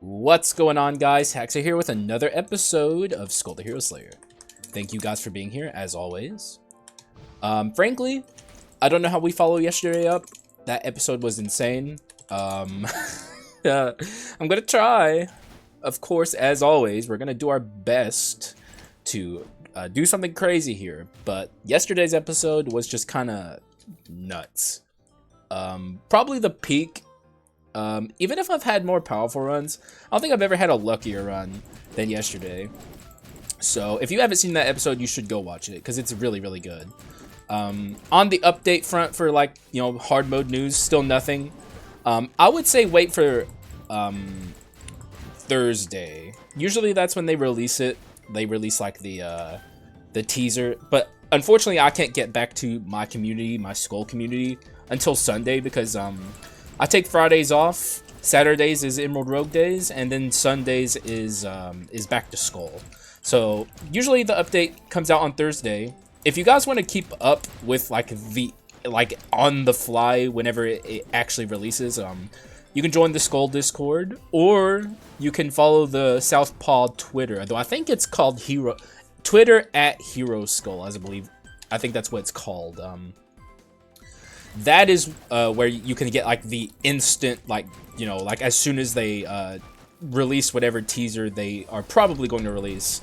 What's going on, guys? Haxa here with another episode of Skul the Hero Slayer. Thank you guys for being here, as always. Frankly, I don't know how we follow yesterday up. That episode was insane. I'm gonna try. Of course, as always, we're gonna do our best to do something crazy here. But yesterday's episode was just kind of nuts. Probably the peak. Even if I've had more powerful runs, I don't think I've ever had a luckier run than yesterday. So if you haven't seen that episode, you should go watch it because it's really, really good. On the update front for hard mode news, still nothing. I would say wait for Thursday. Usually that's when they release it. They release like the teaser, but unfortunately I can't get back to my community, my Skul community, until Sunday because I take Fridays off, Saturdays is Emerald Rogue days, and then Sundays is back to Skul. So usually the update comes out on Thursday. If you guys want to keep up with the on the fly whenever it actually releases, you can join the Skul Discord, or you can follow the Southpaw Twitter. Though I think it's called Twitter at Hero Skul, as I think that's what it's called. That is where you can get the instant as soon as they release whatever teaser they are probably going to release,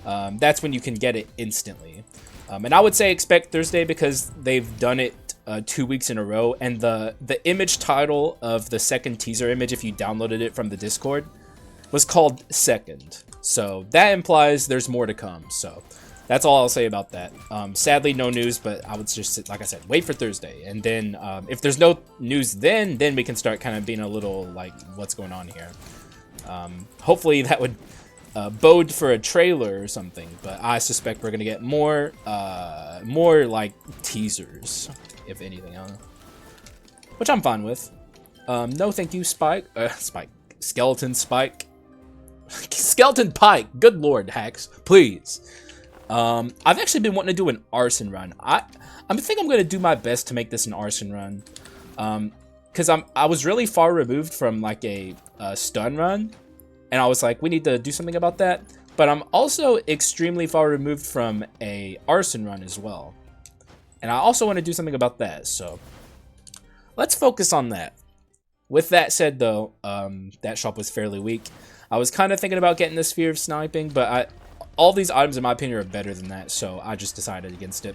that's when you can get it instantly. And I would say expect Thursday because they've done it 2 weeks in a row, and the image title of the second teaser image, if you downloaded it from the Discord, was called Second. So that implies there's more to come. So that's all I'll say about that. Sadly, no news, but I would just, like I said, wait for Thursday. And then if there's no news then we can start kind of being a little what's going on here. Hopefully that would bode for a trailer or something, but I suspect we're going to get more teasers, if anything, which I'm fine with. No thank you, Skeleton Spike. Skeleton Pike, good lord, Hacks, please. I've actually been wanting to do an arson run. I think I'm gonna do my best to make this an arson run, because I was really far removed from a stun run, and I was like, we need to do something about that. But I'm also extremely far removed from a arson run as well, and I also want to do something about that. So let's focus on that. With that said, though, that shop was fairly weak. I was kind of thinking about getting the Sphere of Sniping, but all these items, in my opinion, are better than that, so I just decided against it.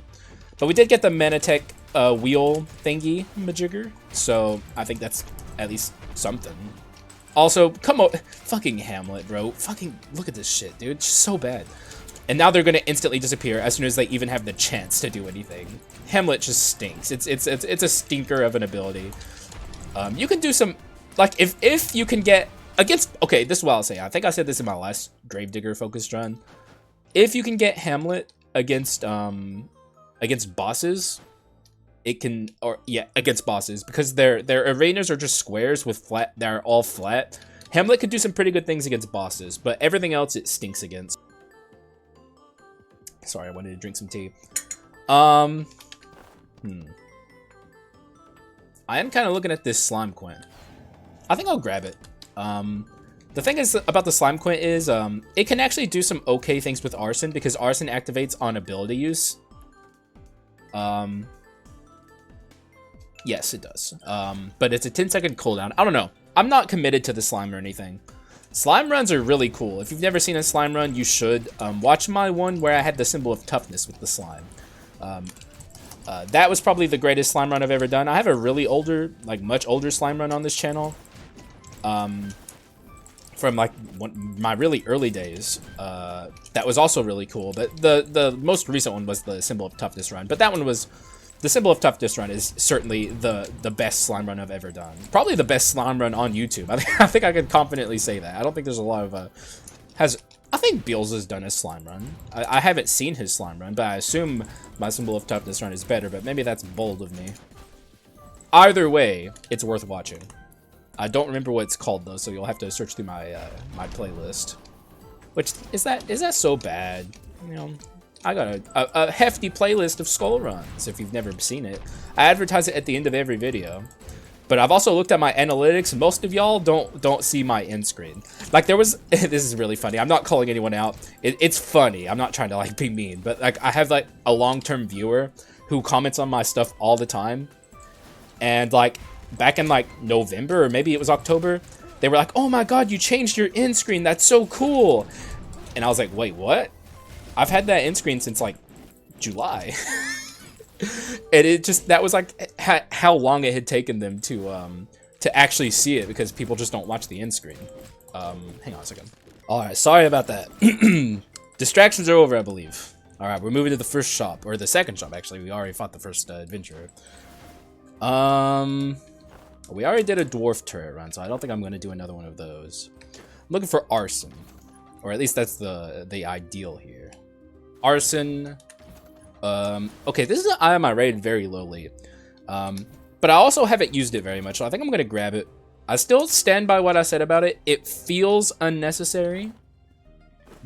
But we did get the Manatech wheel thingy majigger, so I think that's at least something. Also, come on, fucking Hamlet, bro. Fucking look at this shit, dude. It's so bad. And now they're gonna instantly disappear as soon as they even have the chance to do anything. Hamlet just stinks. It's a stinker of an ability. You can do some if you can get against. Okay, this is what I'll say. I think I said this in my last Gravedigger focused run. If you can get Hamlet against bosses, it can, against bosses, because their arenas are just squares with flat. They're all flat. Hamlet could do some pretty good things against bosses, but everything else it stinks against. Sorry, I wanted to drink some tea. I am kind of looking at this Slime Quint. I think I'll grab it. The thing is about the Slime Quint is it can actually do some okay things with Arson, because Arson activates on ability use. Yes, it does. But it's a 10-second cooldown. I don't know. I'm not committed to the slime or anything. Slime runs are really cool. If you've never seen a slime run, you should. Watch my one where I had the symbol of toughness with the slime. That was probably the greatest slime run I've ever done. I have a really older, much older slime run on this channel. From my really early days, that was also really cool. But the most recent one was the Symbol of Toughness run. But that one was, the Symbol of Toughness run is certainly the best slime run I've ever done. Probably the best slime run on YouTube. I think I can confidently say that. I don't think there's a lot of I think Beals has done a slime run. I haven't seen his slime run, but I assume my Symbol of Toughness run is better. But maybe that's bold of me. Either way, it's worth watching. I don't remember what it's called though, so you'll have to search through my my playlist. Which is that so bad? You know, I got a hefty playlist of Skul runs. If you've never seen it, I advertise it at the end of every video. But I've also looked at my analytics. Most of y'all don't see my end screen. Like there was, this is really funny. I'm not calling anyone out. It's funny. I'm not trying to like be mean, but like I have like a long-term viewer who comments on my stuff all the time. And like back in like November or maybe it was October, they were like, "Oh my God, you changed your end screen. That's so cool." And I was like, "Wait, what?" I've had that end screen since like July. And it just, that was like how long it had taken them to actually see it, because people just don't watch the end screen. Hang on a second. All right, sorry about that. Distractions are over, I believe. All right, we're moving to the first shop, or the second shop actually. We already fought the first adventurer. We already did a dwarf turret run, so I don't think I'm going to do another one of those. I'm looking for arson, or at least that's the ideal here. Arson. Okay, this is an item I rated very lowly, but I also haven't used it very much, so I think I'm gonna grab it. I still stand by what I said about it. It feels unnecessary,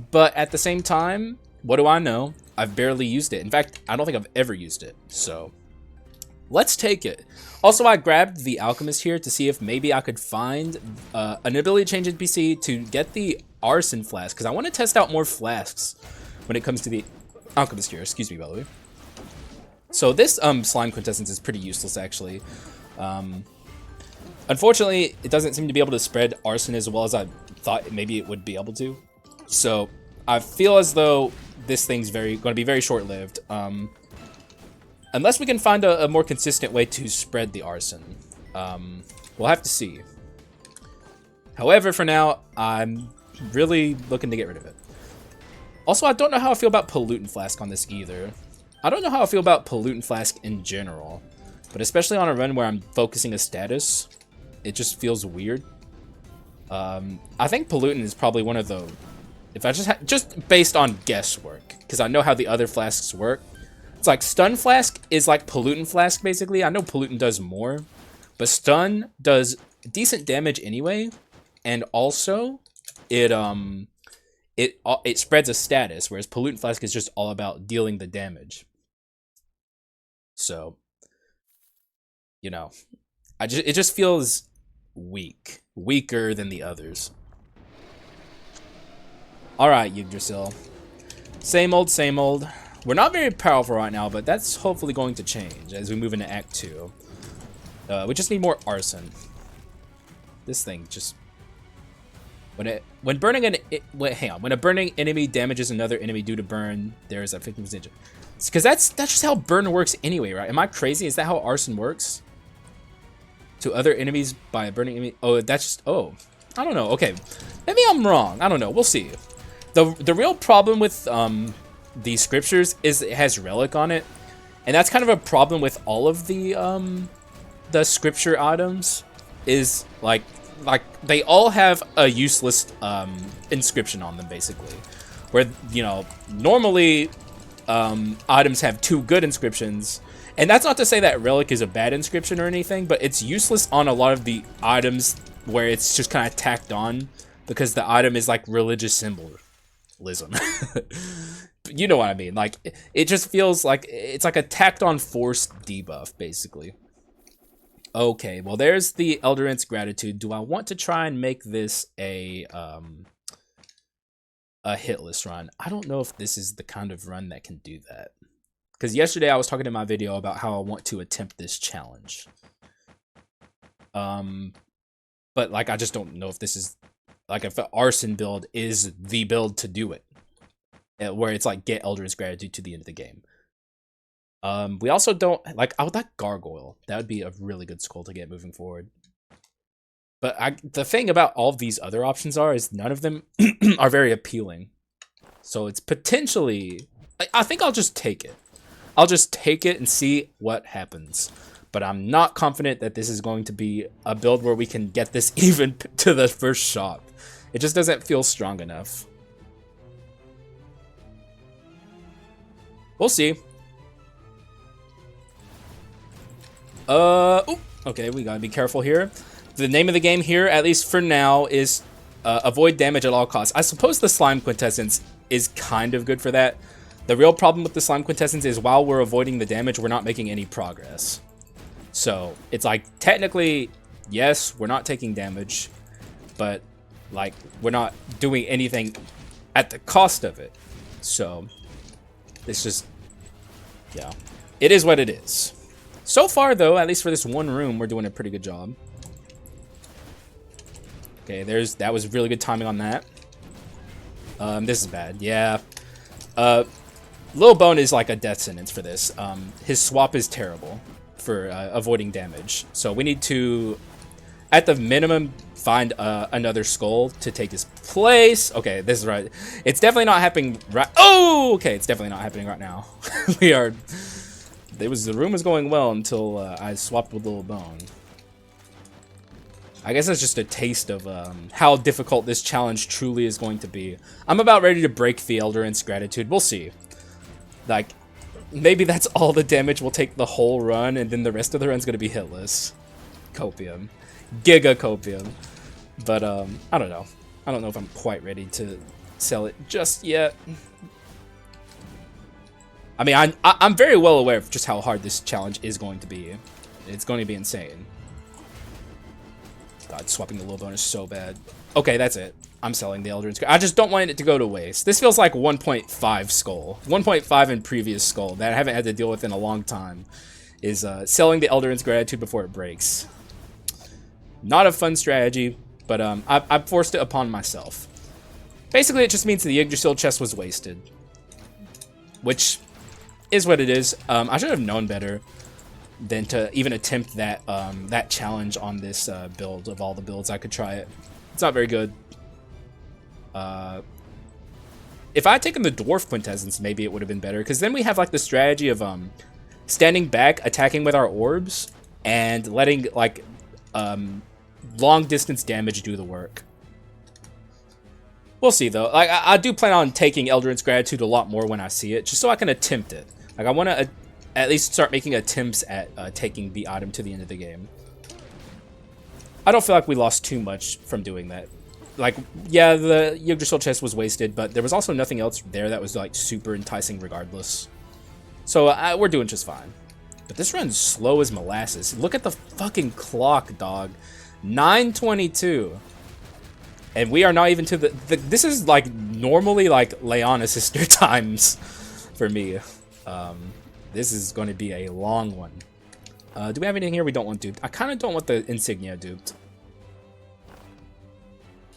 but at the same time, what do I know? I've barely used it. In fact, I don't think I've ever used it, so let's take it. Also, I grabbed the alchemist here to see if maybe I could find an ability to change NPC to get the arson flask, because I want to test out more flasks when it comes to the alchemist here. Excuse me, by the way. So this slime quintessence is pretty useless, actually. Unfortunately, it doesn't seem to be able to spread arson as well as I thought maybe it would be able to. So I feel as though this thing's going to be very short-lived. Unless we can find a more consistent way to spread the arson. We'll have to see. However, for now, I'm really looking to get rid of it. Also, I don't know how I feel about pollutant flask on this either. I don't know how I feel about pollutant flask in general, but especially on a run where I'm focusing a status, it just feels weird. I think pollutant is probably one of the, if I just based on guesswork, because I know how the other flasks work. It's like stun flask is like pollutant flask basically. I know pollutant does more, but stun does decent damage anyway, and also it spreads a status, whereas pollutant flask is just all about dealing the damage. So, you know, it just feels weaker than the others. All right, Yggdrasil, same old, same old. We're not very powerful right now, but that's hopefully going to change as we move into Act 2. We just need more arson. This thing just. When a burning enemy damages another enemy due to burn, there's a 50%. Because that's just how burn works anyway, right? Am I crazy? Is that how arson works? To other enemies by a burning enemy? Oh, that's just, oh, I don't know. Okay, maybe I'm wrong. I don't know. We'll see. The real problem with the scriptures is it has relic on it, and that's kind of a problem with all of the scripture items. Is like they all have a useless inscription on them, basically, where, you know, normally items have 2 good inscriptions, and that's not to say that relic is a bad inscription or anything, but it's useless on a lot of the items where it's just kind of tacked on because the item is like religious symbolism. You know what I mean? Like, it just feels like it's like a tacked on forced debuff, basically. Okay, well, there's the Elderant's Gratitude. Do I want to try and make this a hitless run? I don't know if this is the kind of run that can do that. Because yesterday I was talking in my video about how I want to attempt this challenge. But, like, I just don't know if this is, like, if the Arson build is the build to do it. Where it's, like, get Elderant's Gratitude to the end of the game. We also don't, like, I would like Gargoyle. That would be a really good skull to get moving forward. But the thing about all of these other options is none of them are very appealing. So it's potentially, I think I'll just take it. I'll just take it and see what happens. But I'm not confident that this is going to be a build where we can get this even to the first shop. It just doesn't feel strong enough. We'll see. Ooh, okay, we gotta be careful here. The name of the game here, at least for now, is avoid damage at all costs. I suppose the slime quintessence is kind of good for that. The real problem with the slime quintessence is while we're avoiding the damage, we're not making any progress. So it's like technically, yes, we're not taking damage, but like we're not doing anything at the cost of it. So it's just, yeah, it is what it is. So far though, at least for this one room, we're doing a pretty good job. Okay, that was really good timing on that. This is bad. Yeah. Lil Bone is like a death sentence for this. His swap is terrible for avoiding damage. So we need to, at the minimum, find another skull to take his place. Okay, this is right. It's definitely not happening right. Oh, okay, it's definitely not happening right now. The room was going well until I swapped with Lil Bone. I guess that's just a taste of how difficult this challenge truly is going to be. I'm about ready to break the Eldoran's gratitude. We'll see. Like, maybe that's all the damage will take the whole run, and then the rest of the run's going to be hitless. Copium. Giga Copium. But, I don't know. I don't know if I'm quite ready to sell it just yet. I mean, I'm very well aware of just how hard this challenge is going to be. It's going to be insane. God, swapping the Lil Bone is so bad. Okay, that's it. I'm selling the Eldoran's. I just don't want it to go to waste. This feels like 1.5 Skull. 1.5 in previous Skull that I haven't had to deal with in a long time is selling the Eldoran's Gratitude before it breaks. Not a fun strategy, but I've forced it upon myself. Basically, it just means the Yggdrasil chest was wasted. Which is what it is. I should have known better than to even attempt that that challenge on this build. Of all the builds I could try it, it's not very good. If I had taken the Dwarf Quintessence, maybe it would have been better, because then we have like the strategy of standing back, attacking with our orbs, and letting like long distance damage do the work. We'll see though. Like I do plan on taking Eldoran's Gratitude a lot more when I see it, just so I can attempt it. Like I want to at least start making attempts at taking the item to the end of the game. I don't feel like we lost too much from doing that. Like, yeah, the Yggdrasil chest was wasted, but there was also nothing else there that was like super enticing regardless. So we're doing just fine. But this run's slow as molasses. Look at the fucking clock, dog. 9:22. And we are not even to the this is like normally like Leona sister times for me. This is going to be a long one. Do we have anything here we don't want duped? I kind of don't want the insignia duped.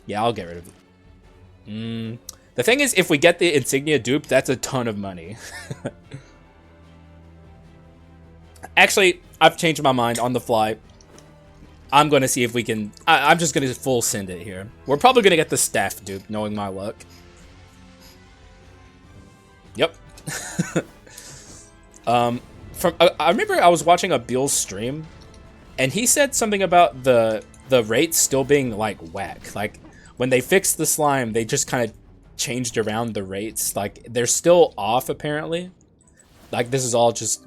Yeah, I'll get rid of it. The thing is, if we get the insignia duped, that's a ton of money. Actually, I've changed my mind on the fly. I'm going to see if we can... I'm just going to full send it here. We're probably going to get the staff duped, knowing my luck. Yep. I remember I was watching a Beal stream, and he said something about the rates still being like whack. Like when they fixed the slime, they just kind of changed around the rates. Like they're still off apparently. Like this is all just,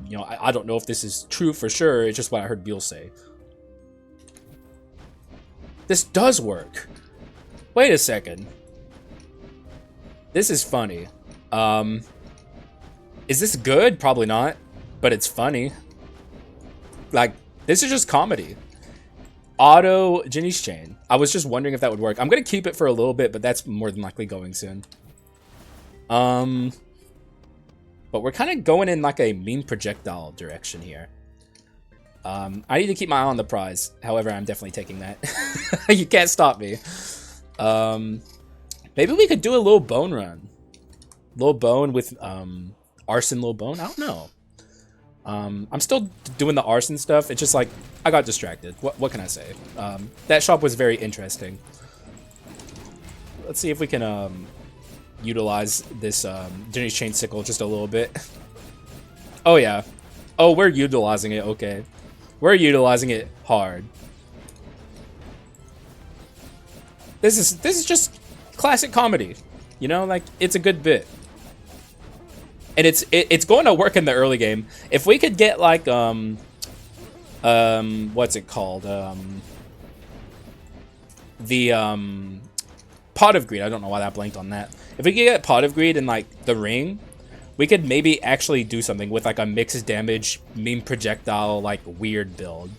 you know, I don't know if this is true for sure. It's just what I heard Beal say. This does work. Wait a second. This is funny. Is this good? Probably not, but it's funny. Like, this is just comedy. Auto Jenny's Chain. I was just wondering if that would work. I'm gonna keep it for a little bit, but that's more than likely going soon. But we're kind of going in like a Meme Projectile direction here. I need to keep my eye on the prize. However, I'm definitely taking that. You can't stop me. Maybe we could do a little bone run. Little bone with arson Lil Bone? I don't know. I'm still doing the arson stuff. It's just like, I got distracted. What can I say? That shop was very interesting. Let's see if we can utilize this Jenny's Chain Sickle just a little bit. Oh yeah. Oh, we're utilizing it. Okay. We're utilizing it hard. This is just classic comedy. You know, like, it's a good bit. And it's going to work in the early game. If we could get like what's it called? The Pot of Greed. I don't know why that blanked on that. If we could get Pot of Greed and like the ring, we could maybe actually do something with like a mixed damage meme projectile like weird build,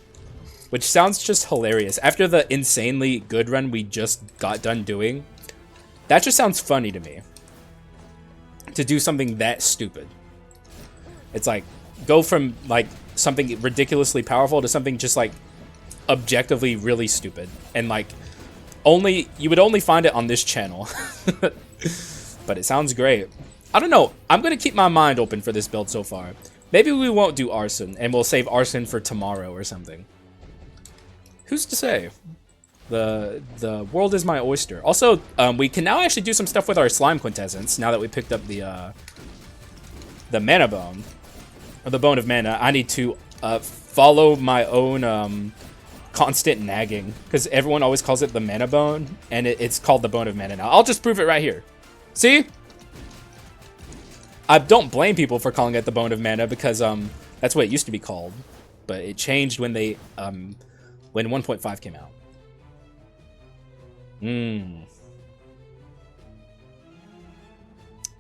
which sounds just hilarious. After the insanely good run we just got done doing, that just sounds funny to me. To do something that stupid. It's like go from like something ridiculously powerful to something just like objectively really stupid, and like you would only find it on this channel. But it sounds great. I don't know. I'm gonna keep my mind open for this build so far. Maybe we won't do arson, and we'll save arson for tomorrow or something. Who's to say? The world is my oyster. Also, we can now actually do some stuff with our slime quintessence now that we picked up the mana bone, or the bone of mana. I need to follow my own constant nagging, because everyone always calls it the mana bone, and it's called the bone of mana now. I'll just prove it right here. See? I don't blame people for calling it the bone of mana, because that's what it used to be called, but it changed when they when 1.5 came out.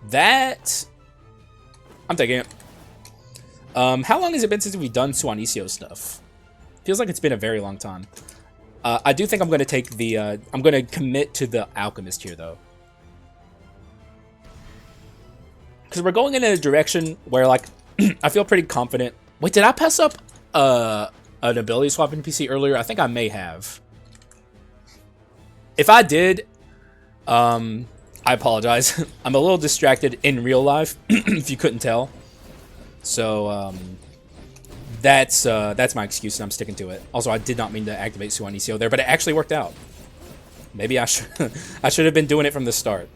That I'm taking it. How long has it been since we've done Suanicio stuff? Feels like it's been a very long time. I do think I'm going to take the I'm going to commit to the alchemist here though, because we're going in a direction where like I feel pretty confident. Wait, did I pass up an ability swap NPC earlier? I think I may have. If I did, I apologize. I'm a little distracted in real life, if you couldn't tell. So that's my excuse, and I'm sticking to it. Also, I did not mean to activate Suanicio there, but it actually worked out. Maybe I should have been doing it from the start.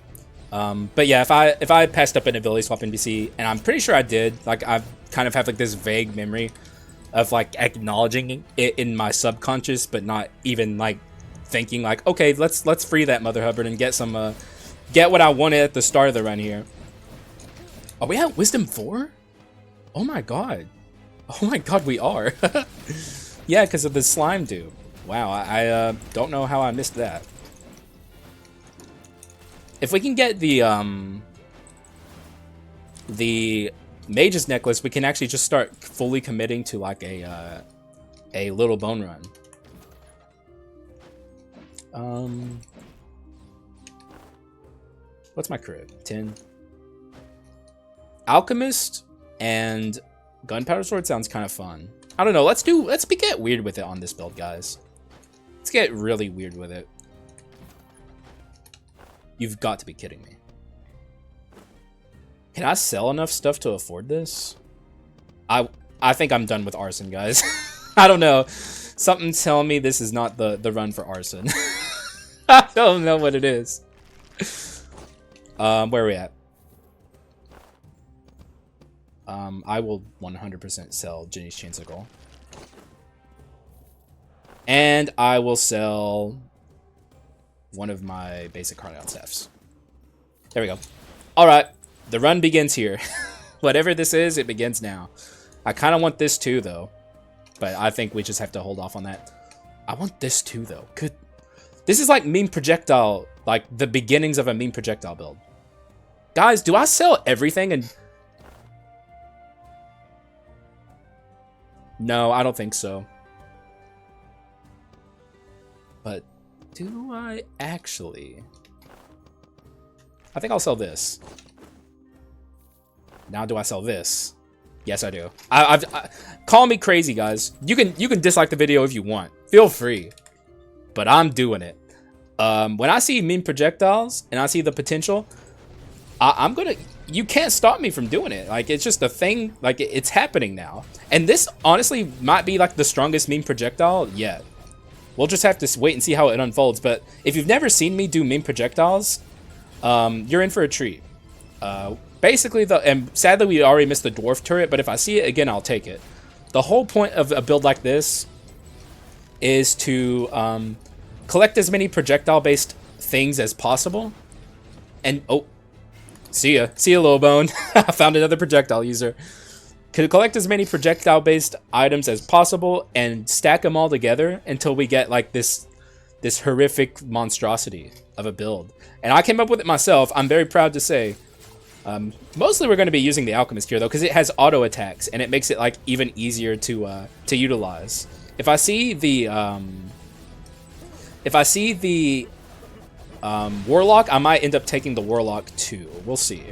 But yeah, if I passed up an ability swap NPC, and I'm pretty sure I did, like I kind of have like this vague memory of like acknowledging it in my subconscious, but not even like thinking like, okay, let's free that Mother Hubbard and get some get what I wanted at the start of the run here. Are we at Wisdom 4? Oh my god. Oh my god, we are. Yeah, because of the slime dude. Wow, I don't know how I missed that. If we can get the Mage's Necklace, we can actually just start fully committing to like a little bone run. What's my crit? 10. Alchemist and Gunpowder Sword sounds kind of fun. I don't know. Let's get weird with it on this build, guys. Let's get really weird with it. You've got to be kidding me. Can I sell enough stuff to afford this? I think I'm done with arson, guys. I don't know. Something's telling me this is not the run for arson. I don't know what it is. Where are we at? I will 100% sell Ginny's Chainsicle. And I will sell one of my basic Carnage Staffs. There we go. Alright, the run begins here. Whatever this is, it begins now. I kind of want this too, though. But I think we just have to hold off on that. I want this too, though. Good. This is like Meme Projectile, like the beginnings of a Meme Projectile build. Guys, do I sell everything and... No, I don't think so. But do I actually? I think I'll sell this. Now do I sell this? Yes, I do. Call me crazy, guys. You can dislike the video if you want. Feel free. But I'm doing it. When I see Meme Projectiles and I see the potential, I'm gonna... You can't stop me from doing it. Like, it's just a thing. Like, it's happening now. And this, honestly, might be, like, the strongest Meme Projectile yet. We'll just have to wait and see how it unfolds. But if you've never seen me do Meme Projectiles, you're in for a treat. Basically, and sadly, we already missed the Dwarf turret, but if I see it again, I'll take it. The whole point of a build like this is to collect as many projectile-based things as possible. And, oh... See ya, Lowbone. I found another projectile user. Could collect as many projectile-based items as possible and stack them all together until we get like this horrific monstrosity of a build. And I came up with it myself. I'm very proud to say. Mostly we're going to be using the Alchemist here though, because it has auto attacks and it makes it like even easier to utilize. If I see the Warlock, I might end up taking the Warlock too. We'll see.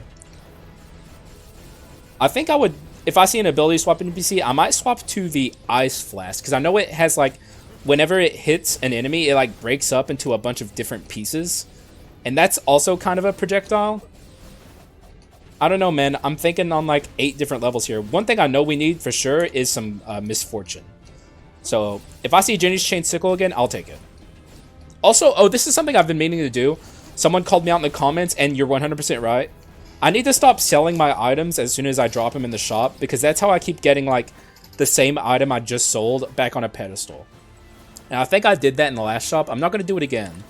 I think I would, if I see an ability swap in NPC, I might swap to the Ice Flask, because I know it has like, whenever it hits an enemy, it like breaks up into a bunch of different pieces. And that's also kind of a projectile. I don't know, man. I'm thinking on like 8 different levels here. One thing I know we need for sure is some Misfortune. So if I see Jenny's Chain Sickle again, I'll take it. Also, oh, this is something I've been meaning to do. Someone called me out in the comments, and you're 100% right. I need to stop selling my items as soon as I drop them in the shop, because that's how I keep getting like the same item I just sold back on a pedestal. And I think I did that in the last shop. I'm not going to do it again.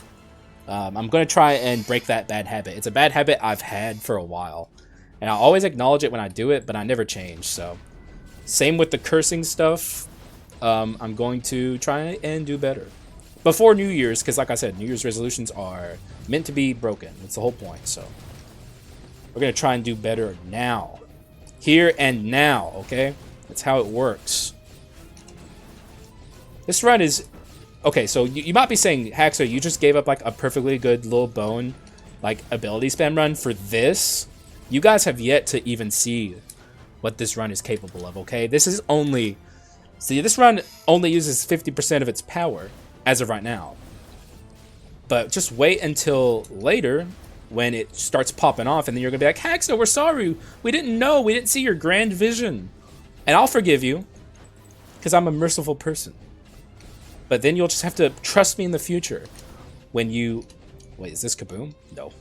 I'm going to try and break that bad habit. It's a bad habit I've had for a while. And I always acknowledge it when I do it, but I never change. So, same with the cursing stuff. I'm going to try and do better. Before New Year's, because like I said, New Year's resolutions are meant to be broken. That's the whole point. So, we're going to try and do better now. Here and now, okay? That's how it works. This run is... Okay, so you might be saying, Haxa, you just gave up like a perfectly good little bone, like ability spam run for this. You guys have yet to even see what this run is capable of, okay? This is only... See, this run only uses 50% of its power as of right now. But just wait until later when it starts popping off, and then you're going to be like, Haxa, we're sorry. We didn't know. We didn't see your grand vision. And I'll forgive you, because I'm a merciful person. But then you'll just have to trust me in the future when you... Wait, is this Kaboom? No.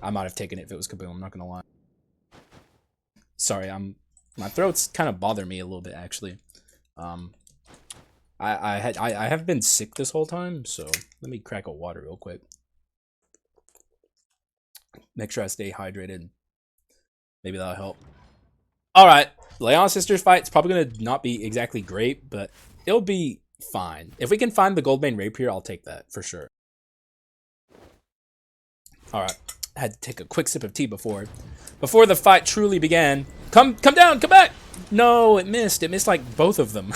I might have taken it if it was Kaboom, I'm not gonna lie. Sorry, my throat's kind of bothering me a little bit, actually. I have been sick this whole time, so let me crack a water real quick. Make sure I stay hydrated. Maybe that'll help. Alright, Leon Sisters fight's probably gonna not be exactly great, but it'll be fine. If we can find the Goldbane Rapier, I'll take that, for sure. Alright. I had to take a quick sip of tea before the fight truly began. Come down, come back! No, it missed. It missed like both of them.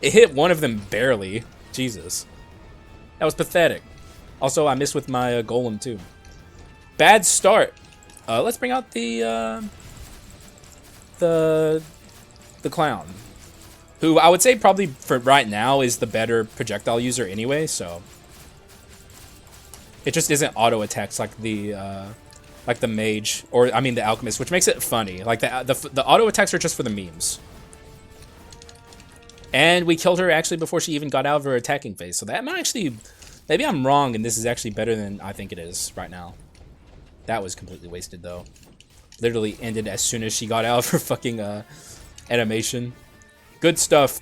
It hit one of them barely. Jesus. That was pathetic. Also, I missed with my golem too. Bad start. Let's bring out the clown, who I would say probably for right now is the better projectile user anyway, so it just isn't auto attacks like the mage, or I mean the alchemist, which makes it funny. Like the auto attacks are just for the memes. And we killed her actually before she even got out of her attacking phase, so that might actually, maybe I'm wrong and this is actually better than I think it is right now. That was completely wasted though. Literally ended as soon as she got out of her fucking animation. Good stuff.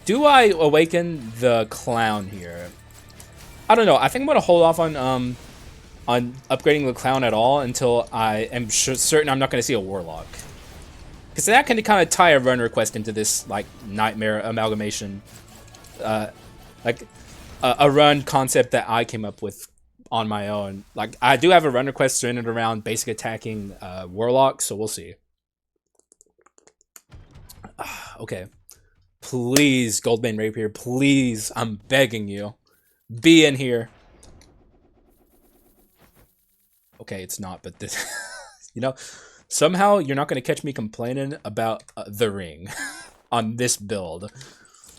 Do I awaken the clown here? I don't know. I think I'm gonna hold off on upgrading the clown at all until I am certain I'm not gonna see a warlock, because that can kind of tie a run request into this like nightmare amalgamation, like a run concept that I came up with on my own. Like I do have a run request centered around basic attacking warlock, so we'll see. Okay, please, Goldbane Rapier, please, I'm begging you, be in here. Okay, it's not, but this, you know, somehow you're not going to catch me complaining about the ring on this build,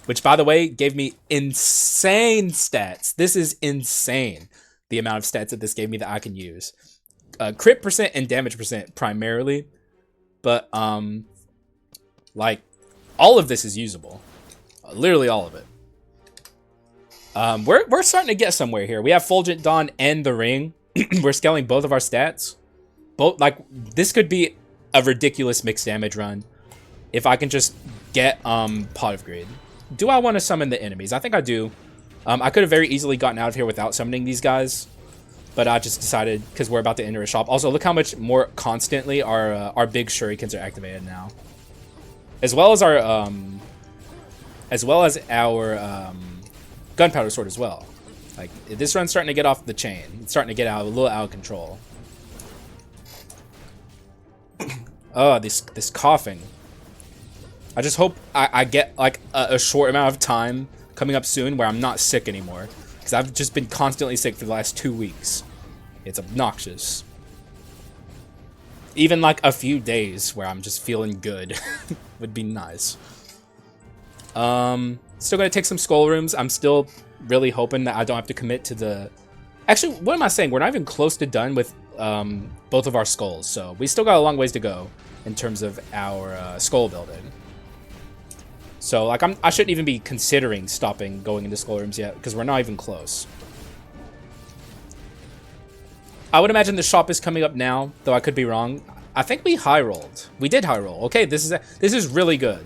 which, by the way, gave me insane stats. This is insane, the amount of stats that this gave me that I can use. Crit percent and damage percent primarily, but, like, all of this is usable. Literally all of it. We're starting to get somewhere here. We have Fulgent Dawn and the ring. We're scaling both of our stats. Both, like, this could be a ridiculous mixed damage run if I can just get Pot of Greed. Do I want to summon the enemies? I think I do. I could have very easily gotten out of here without summoning these guys, but I just decided because we're about to enter a shop. Also, look how much more constantly our big shurikens are activated now, as well as our gunpowder sword as well. Like, this run's starting to get off the chain. It's starting to get a little out of control. Oh, this coughing. I just hope I get like a short amount of time coming up soon where I'm not sick anymore. Because I've just been constantly sick for the last 2 weeks. It's obnoxious. Even like a few days where I'm just feeling good would be nice. Still gonna take some skull rooms. I'm still really hoping that I don't have to commit to the... Actually, what am I saying? We're not even close to done with both of our skulls. So we still got a long ways to go in terms of our skull building. So like I shouldn't even be considering stopping going into skull rooms yet because we're not even close. I would imagine the shop is coming up now, though I could be wrong. I think we high rolled. We did high roll. Okay, this is really good.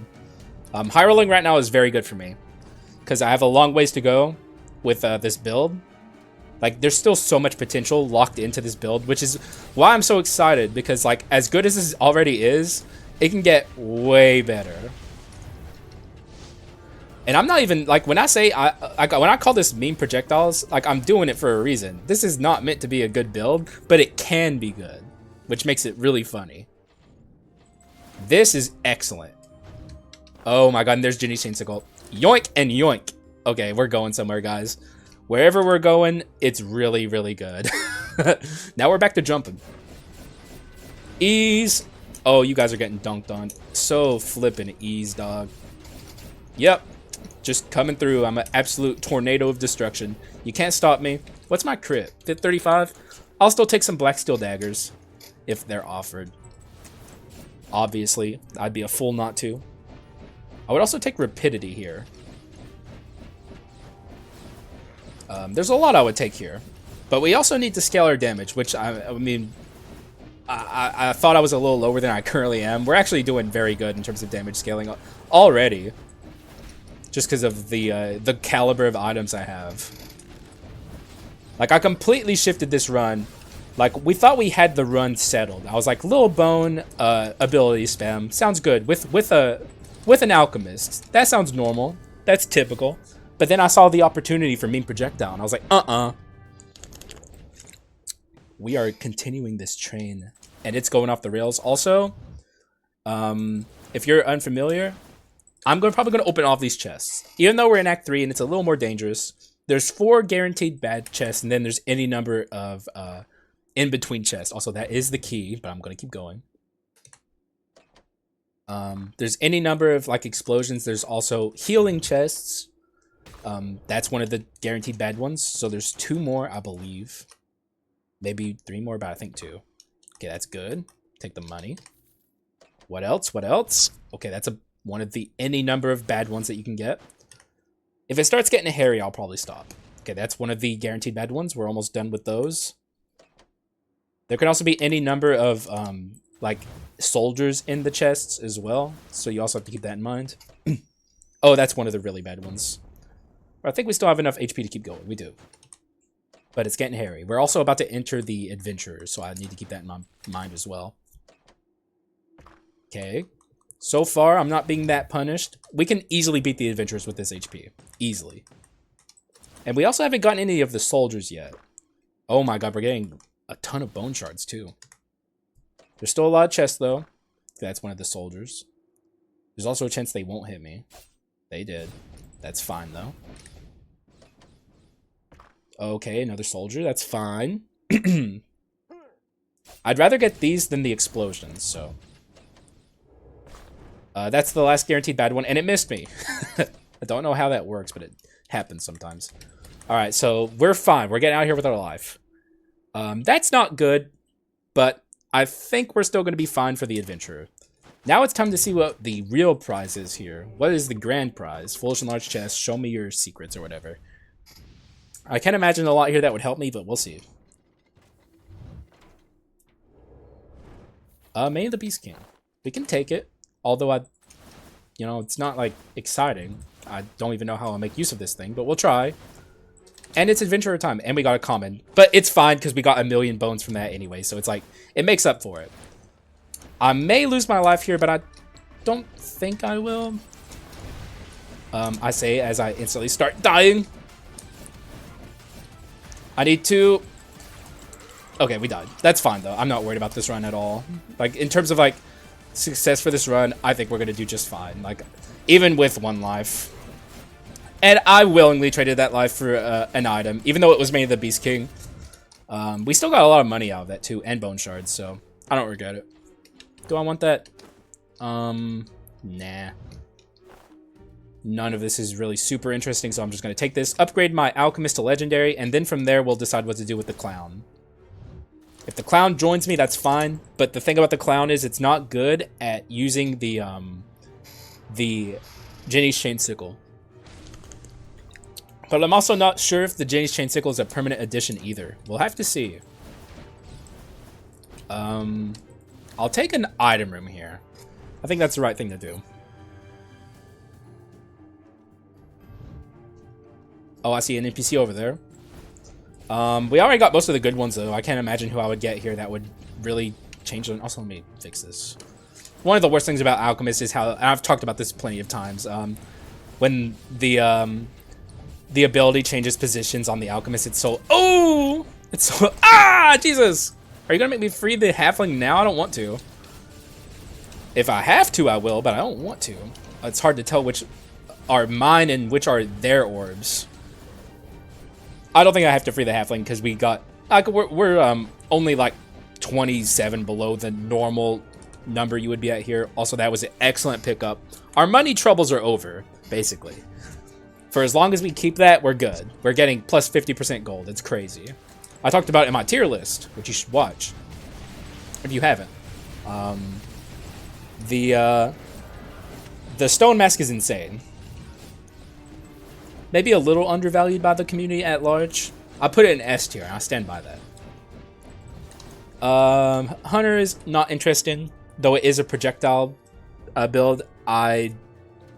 High rolling right now is very good for me because I have a long ways to go with this build. Like there's still so much potential locked into this build, which is why I'm so excited because like as good as this already is, it can get way better. And I'm not even, like, when I say, when I call this meme projectiles, like, I'm doing it for a reason. This is not meant to be a good build, but it can be good, which makes it really funny. This is excellent. Oh my god, and there's Ginny Chainsicle. Yoink and yoink. Okay, we're going somewhere, guys. Wherever we're going, it's really, really good. Now we're back to jumping. Ease. Oh, you guys are getting dunked on. So flippin' ease, dog. Yep. Just coming through. I'm an absolute tornado of destruction. You can't stop me. What's my crit? 35? I'll still take some black steel daggers if they're offered. Obviously, I'd be a fool not to. I would also take rapidity here. There's a lot I would take here. But we also need to scale our damage, which I mean, I thought I was a little lower than I currently am. We're actually doing very good in terms of damage scaling already. Just because of the caliber of items I have. Like, I completely shifted this run. Like, we thought we had the run settled. I was like, Lil Bone ability spam. Sounds good. With an alchemist. That sounds normal. That's typical. But then I saw the opportunity for Meme Projectile, and I was like, We are continuing this train. And it's going off the rails. Also, if you're unfamiliar... I'm probably going to open all these chests. Even though we're in Act 3 and it's a little more dangerous, there's 4 guaranteed bad chests, and then there's any number of in-between chests. Also, that is the key, but I'm going to keep going. There's any number of like explosions. There's also healing chests. That's one of the guaranteed bad ones. So there's 2 more, I believe. Maybe 3 more, but I think 2. Okay, that's good. Take the money. What else? What else? Okay, that's one of the any number of bad ones that you can get. If it starts getting hairy, I'll probably stop. Okay, that's one of the guaranteed bad ones. We're almost done with those. There can also be any number of like soldiers in the chests as well, so you also have to keep that in mind. Oh, that's one of the really bad ones. I think we still have enough HP to keep going. We do. But it's getting hairy. We're also about to enter the adventurers, so I need to keep that in my mind as well. Okay. So far, I'm not being that punished. We can easily beat the adventurers with this HP. Easily. And we also haven't gotten any of the soldiers yet. Oh my god, we're getting a ton of bone shards too. There's still a lot of chests though. That's one of the soldiers. There's also a chance they won't hit me. They did. That's fine though. Okay, another soldier. That's fine. I'd rather get these than the explosions, so... that's the last guaranteed bad one, and it missed me. I don't know how that works, but it happens sometimes. Alright, so we're fine. We're getting out of here with our life. That's not good, but I think we're still going to be fine for the adventurer. Now it's time to see what the real prize is here. What is the grand prize? Foolish and large chest, show me your secrets or whatever. I can't imagine a lot here that would help me, but we'll see. May of the Beast King. We can take it. Although you know, it's not like exciting. I don't even know how I'll make use of this thing, but we'll try. And it's adventurer time, and we got a common. But it's fine because we got 1,000,000 bones from that anyway, so it's like, it makes up for it. I may lose my life here, but I don't think I will. I say as I instantly start dying. I need to... Okay, we died. That's fine, though. I'm not worried about this run at all. Like, in terms of, like, success for this run, I think we're going to do just fine. Like, even with 1 life. And I willingly traded that life for an item, even though it was made the Beast King. We still got a lot of money out of that, too, and bone shards, so I don't regret it. Do I want that? Nah. None of this is really super interesting, so I'm just going to take this, upgrade my Alchemist to Legendary, and then from there, we'll decide what to do with the Clown. If the Clown joins me, that's fine, but the thing about the Clown is it's not good at using the Jenny's Chain Sickle. But I'm also not sure if the Jenny's Chain Sickle is a permanent addition either. We'll have to see. I'll take an item room here. I think that's the right thing to do. Oh, I see an NPC over there. We already got most of the good ones, though. I can't imagine who I would get here that would really change them. Also, let me fix this. One of the worst things about Alchemist is how, and I've talked about this plenty of times, when the ability changes positions on the Alchemist, it's so, oh! It's so, ah! Jesus! Are you gonna make me free the Halfling now? I don't want to. If I have to, I will, but I don't want to. It's hard to tell which are mine and which are their orbs. I don't think I have to free the Halfling because we got, like, we're only like 27 below the normal number you would be at here. Also, that was an excellent pickup. Our money troubles are over, basically. For as long as we keep that, we're good. We're getting plus 50% gold. It's crazy. I talked about it in my tier list, which you should watch if you haven't. The stone mask is insane. Maybe a little undervalued by the community at large. I put it in S tier, and I stand by that. Hunter is not interesting, though it is a projectile build. I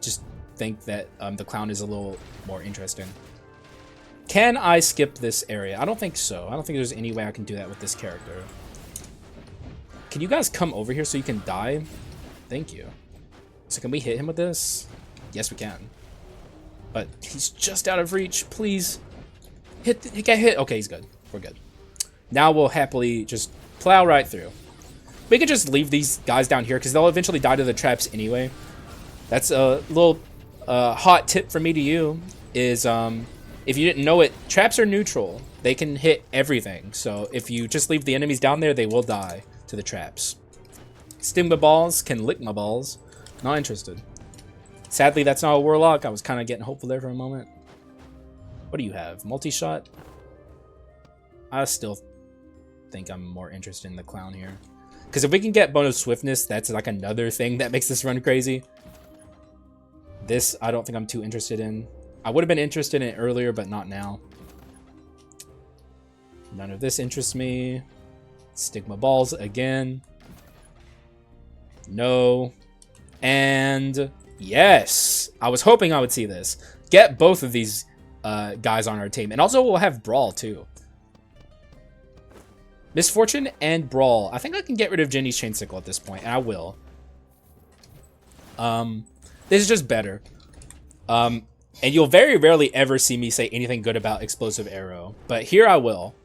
just think that the Clown is a little more interesting. Can I skip this area? I don't think so. I don't think there's any way I can do that with this character. Can you guys come over here so you can die? Thank you. So can we hit him with this? Yes, we can. But he's just out of reach. Please. Get hit. Okay, he's good. We're good. Now we'll happily just plow right through. We could just leave these guys down here because they'll eventually die to the traps anyway. That's a little hot tip from me to you is if you didn't know it, traps are neutral. They can hit everything. So if you just leave the enemies down there, they will die to the traps. Stigma balls can lick my balls. Not interested. Sadly, that's not a warlock. I was kind of getting hopeful there for a moment. What do you have? Multi-shot? I still think I'm more interested in the Clown here. Because if we can get bonus swiftness, that's like another thing that makes this run crazy. This, I don't think I'm too interested in. I would have been interested in it earlier, but not now. None of this interests me. Stigma balls again. No. And yes! I was hoping I would see this. Get both of these guys on our team. And also we'll have Brawl too. Misfortune and Brawl. I think I can get rid of Jenny's Chain Sickle at this point, and I will. This is just better. And you'll very rarely ever see me say anything good about Explosive Arrow, but here I will.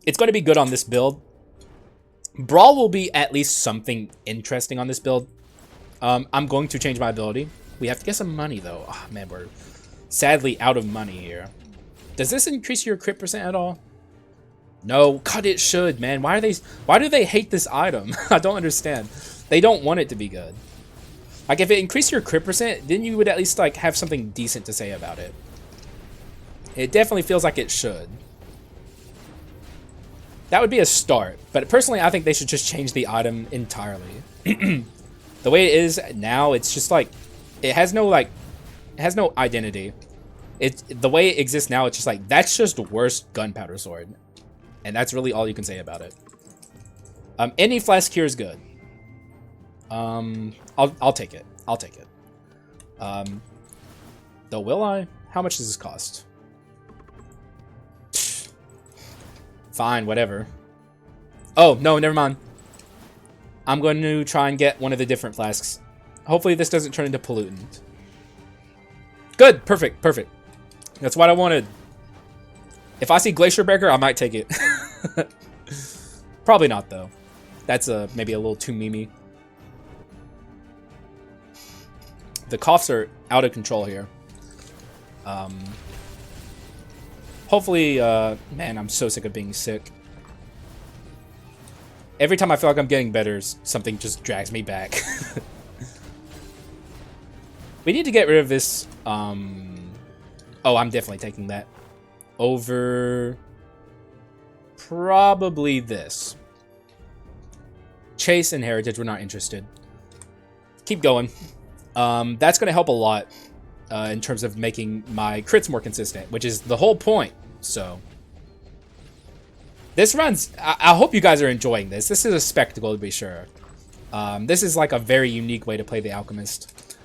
It's going to be good on this build. Brawl will be at least something interesting on this build. I'm going to change my ability. We have to get some money, though. Oh, man, we're sadly out of money here. Does this increase your crit percent at all? No. God, it should, man. Why do they hate this item? I don't understand. They don't want it to be good. Like, if it increased your crit percent, then you would at least, like, have something decent to say about it. It definitely feels like it should. That would be a start. But personally, I think they should just change the item entirely. The way it is now, it's just, like, it has no identity. The way it exists now, it's just, like, that's just the worst Gunpowder sword. And that's really all you can say about it. Any flask here is good. I'll take it. I'll take it. Though, will I? How much does this cost? Fine, whatever. Oh, no, never mind. I'm going to try and get one of the different flasks. Hopefully this doesn't turn into pollutant. Good, perfect, perfect. That's what I wanted. If I see Glacier Breaker, I might take it. Probably not, though. That's maybe a little too memey. The coughs are out of control here. Hopefully, man, I'm so sick of being sick. Every time I feel like I'm getting better, something just drags me back. We need to get rid of this, oh, I'm definitely taking that. Over probably this. Chase and Heritage, we're not interested. Keep going. That's going to help a lot in terms of making my crits more consistent, which is the whole point. So this run's, I hope you guys are enjoying this. This is a spectacle to be sure. This is like a very unique way to play the Alchemist.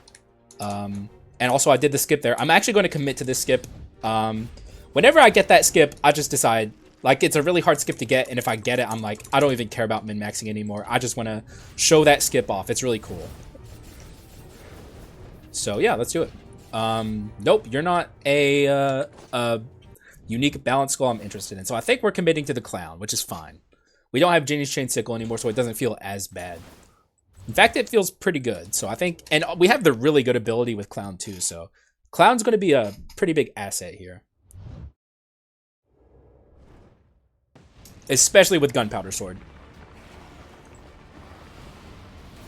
And also I did the skip there. I'm actually going to commit to this skip. Whenever I get that skip, I just decide, like, it's a really hard skip to get, and if I get it, I'm like, I don't even care about min-maxing anymore. I just want to show that skip off. It's really cool. So yeah, let's do it. Nope, you're not a unique balance skull I'm interested in. So I think we're committing to the clown, which is fine. We don't have Genie's Chain Sickle anymore, so it doesn't feel as bad. In fact, it feels pretty good. So I think, and we have the really good ability with Clown too, so Clown's going to be a pretty big asset here. Especially with Gunpowder Sword.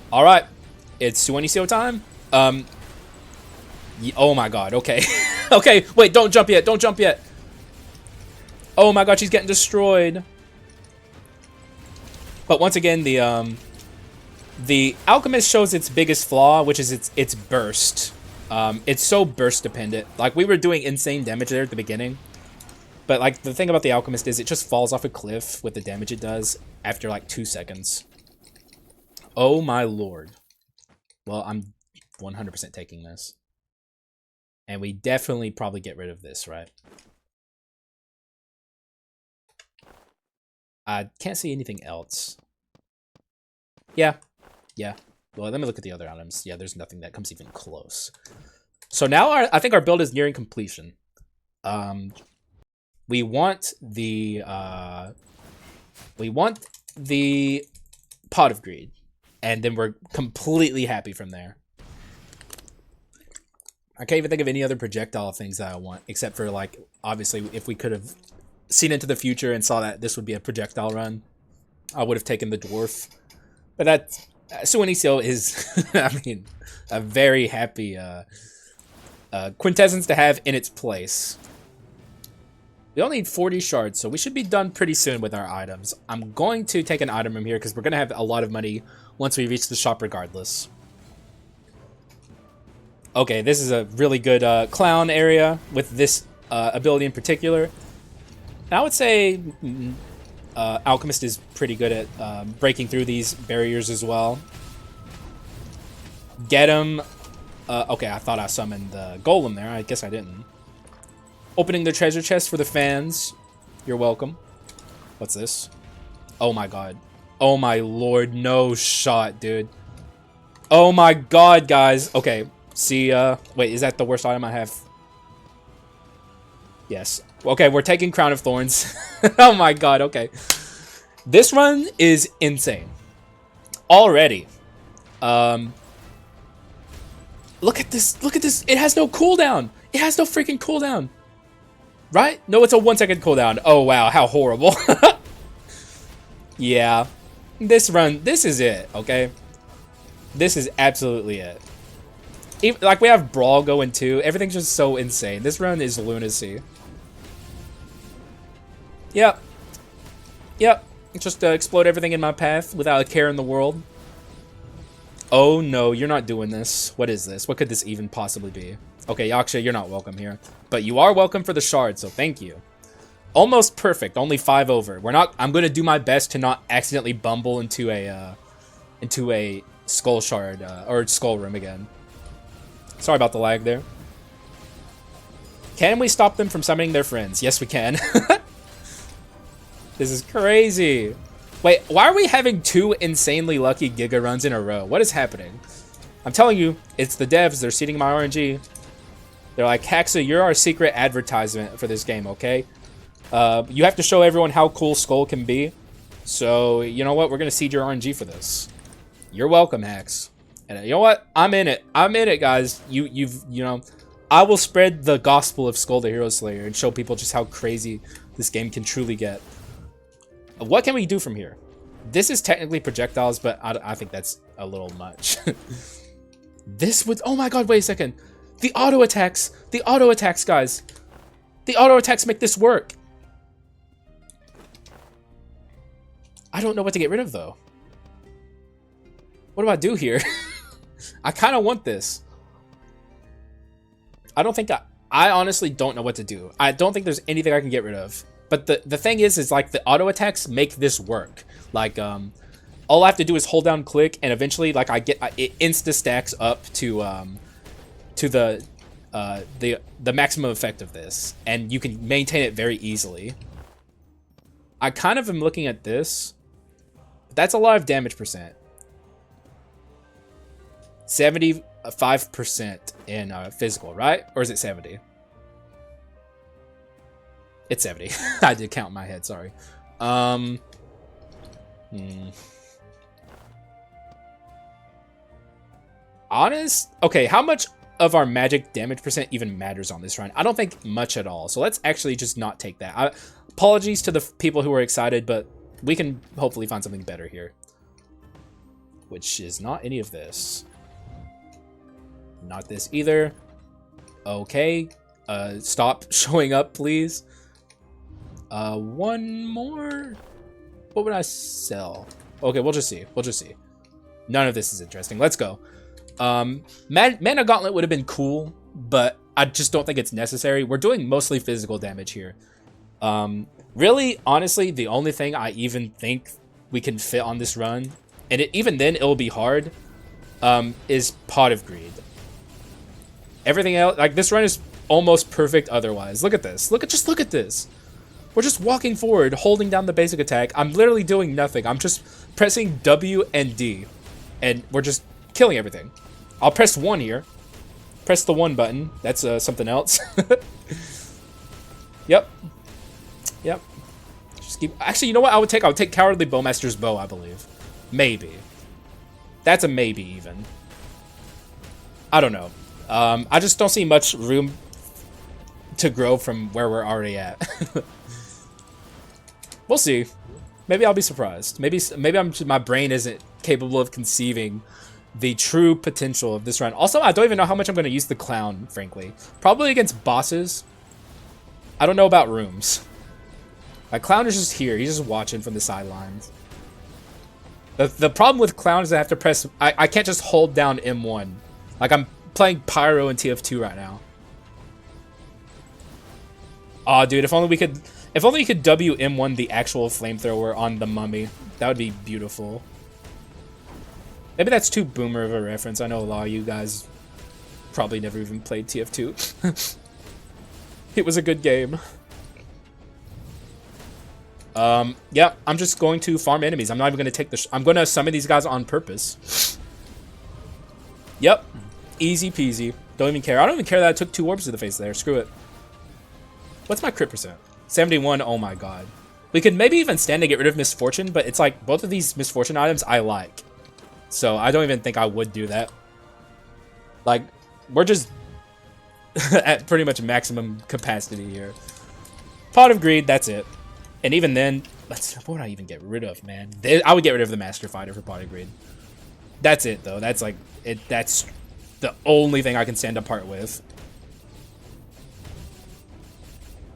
Alright, it's Suenicio time. Oh my god, okay. Okay, wait, don't jump yet, don't jump yet. Oh my god, she's getting destroyed. But once again, the Alchemist shows its biggest flaw, which is its burst. It's so burst dependent. Like, we were doing insane damage there at the beginning. But, like, the thing about the Alchemist is it just falls off a cliff with the damage it does after, like, 2 seconds. Oh my lord. Well, I'm 100% taking this. And we definitely probably get rid of this, right? I can't see anything else. Yeah. Yeah. Well, let me look at the other items. Yeah, there's nothing that comes even close. So now I think our build is nearing completion. We want the Pot of Greed, and then we're completely happy from there. I can't even think of any other projectile things that I want, except for, like, obviously, if we could have seen into the future and saw that this would be a projectile run, I would have taken the dwarf. But that Suenicio is, I mean, a very happy quintessence to have in its place. We only need 40 shards, so we should be done pretty soon with our items. I'm going to take an item from here because we're going to have a lot of money once we reach the shop regardless. Okay, this is a really good clown area with this ability in particular. And I would say Alchemist is pretty good at breaking through these barriers as well. Get him. Okay, I thought I summoned the golem there. I guess I didn't. Opening the treasure chest for the fans. You're welcome. What's this? Oh my god. Oh my lord, no shot, dude. Oh my god, guys. Okay, see, wait, is that the worst item I have? Yes. Okay, we're taking Crown of Thorns. Oh my god, okay. This run is insane. Already. Look at this, look at this. It has no cooldown. It has no freaking cooldown. Right? No, it's a 1 second cooldown. Oh wow, how horrible. Yeah. This run, this is it, okay? This is absolutely it. Even, like, we have Brawl going too. Everything's just so insane. This run is lunacy. Yep. Yep. Just explode everything in my path without a care in the world. Oh no, you're not doing this. What is this? What could this even possibly be? Okay, Haxa, you're not welcome here. But you are welcome for the shard, so thank you. Almost perfect, only 5 over. We're not, I'm gonna do my best to not accidentally bumble into a skull shard, or skull room again. Sorry about the lag there. Can we stop them from summoning their friends? Yes, we can. This is crazy. Wait, why are we having 2 insanely lucky Giga runs in a row? What is happening? I'm telling you, it's the devs. They're seeding my RNG. They're like, Haxa, you're our secret advertisement for this game, okay? You have to show everyone how cool Skul can be. So, you know what? We're going to seed your RNG for this. You're welcome, Hax. And you know what? I'm in it. I'm in it, guys. You know, I will spread the gospel of Skul the Hero Slayer and show people just how crazy this game can truly get. What can we do from here? This is technically projectiles, but I think that's a little much. This would... Oh my god, wait a second. The auto attacks. The auto attacks, guys. The auto attacks make this work. I don't know what to get rid of, though. What do I do here? I kind of want this. I don't think I honestly don't know what to do. I don't think there's anything I can get rid of. But the thing is like the auto attacks make this work. Like all I have to do is hold down click, and eventually like it insta stacks up to the maximum effect of this, and you can maintain it very easily. I kind of am looking at this. That's a lot of damage percent. 75% in physical, right? Or is it 70? It's 70. I did count in my head, sorry. Honest? Okay, how much of our magic damage percent even matters on this run? I don't think much at all. So let's actually just not take that. Apologies to the people who are excited, but we can hopefully find something better here. Which is not any of this. Not this either. Okay. Stop showing up, please. One more. What would I sell? Okay, we'll just see. We'll just see. None of this is interesting. Let's go. Mana Gauntlet would have been cool, but I just don't think it's necessary. We're doing mostly physical damage here. Really, honestly, the only thing I even think we can fit on this run, and even then it'll be hard, is Pot of Greed. Everything else, like this run is almost perfect otherwise. Look at this. Just look at this. We're just walking forward, holding down the basic attack. I'm literally doing nothing. I'm just pressing W and D, and we're just killing everything. I'll press 1 here. Press the 1 button. That's something else. Yep. Yep. Just keep... Actually, you know what I would take? I would take Cowardly Bowmaster's Bow, I believe. Maybe. That's a maybe, even. I don't know. I just don't see much room to grow from where we're already at. We'll see. Maybe I'll be surprised. Maybe my brain isn't capable of conceiving the true potential of this run. Also, I don't even know how much I'm going to use the clown, frankly. Probably against bosses. I don't know about rooms. My clown is just here. He's just watching from the sidelines. The problem with clown is I have to press... I can't just hold down M1. Like, I'm playing Pyro in TF2 right now. Aw, dude, if only we could... If only you could WM1 the actual flamethrower on the mummy. That would be beautiful. Maybe that's too boomer of a reference. I know a lot of you guys probably never even played TF2. It was a good game. Yeah, I'm just going to farm enemies. I'm not even going to take the... I'm going to summon these guys on purpose. Yep. Easy peasy. Don't even care. I don't even care that I took 2 orbs to the face there. Screw it. What's my crit percent? 71. Oh my god. We could maybe even stand to get rid of Misfortune, but it's like both of these Misfortune items I like. So I don't even think I would do that. Like, we're just at pretty much maximum capacity here. Pot of Greed, that's it. And even then, what would I even get rid of, man? I would get rid of the Master Fighter for Pot of Greed. That's it, though. That's like it. That's the only thing I can stand apart with.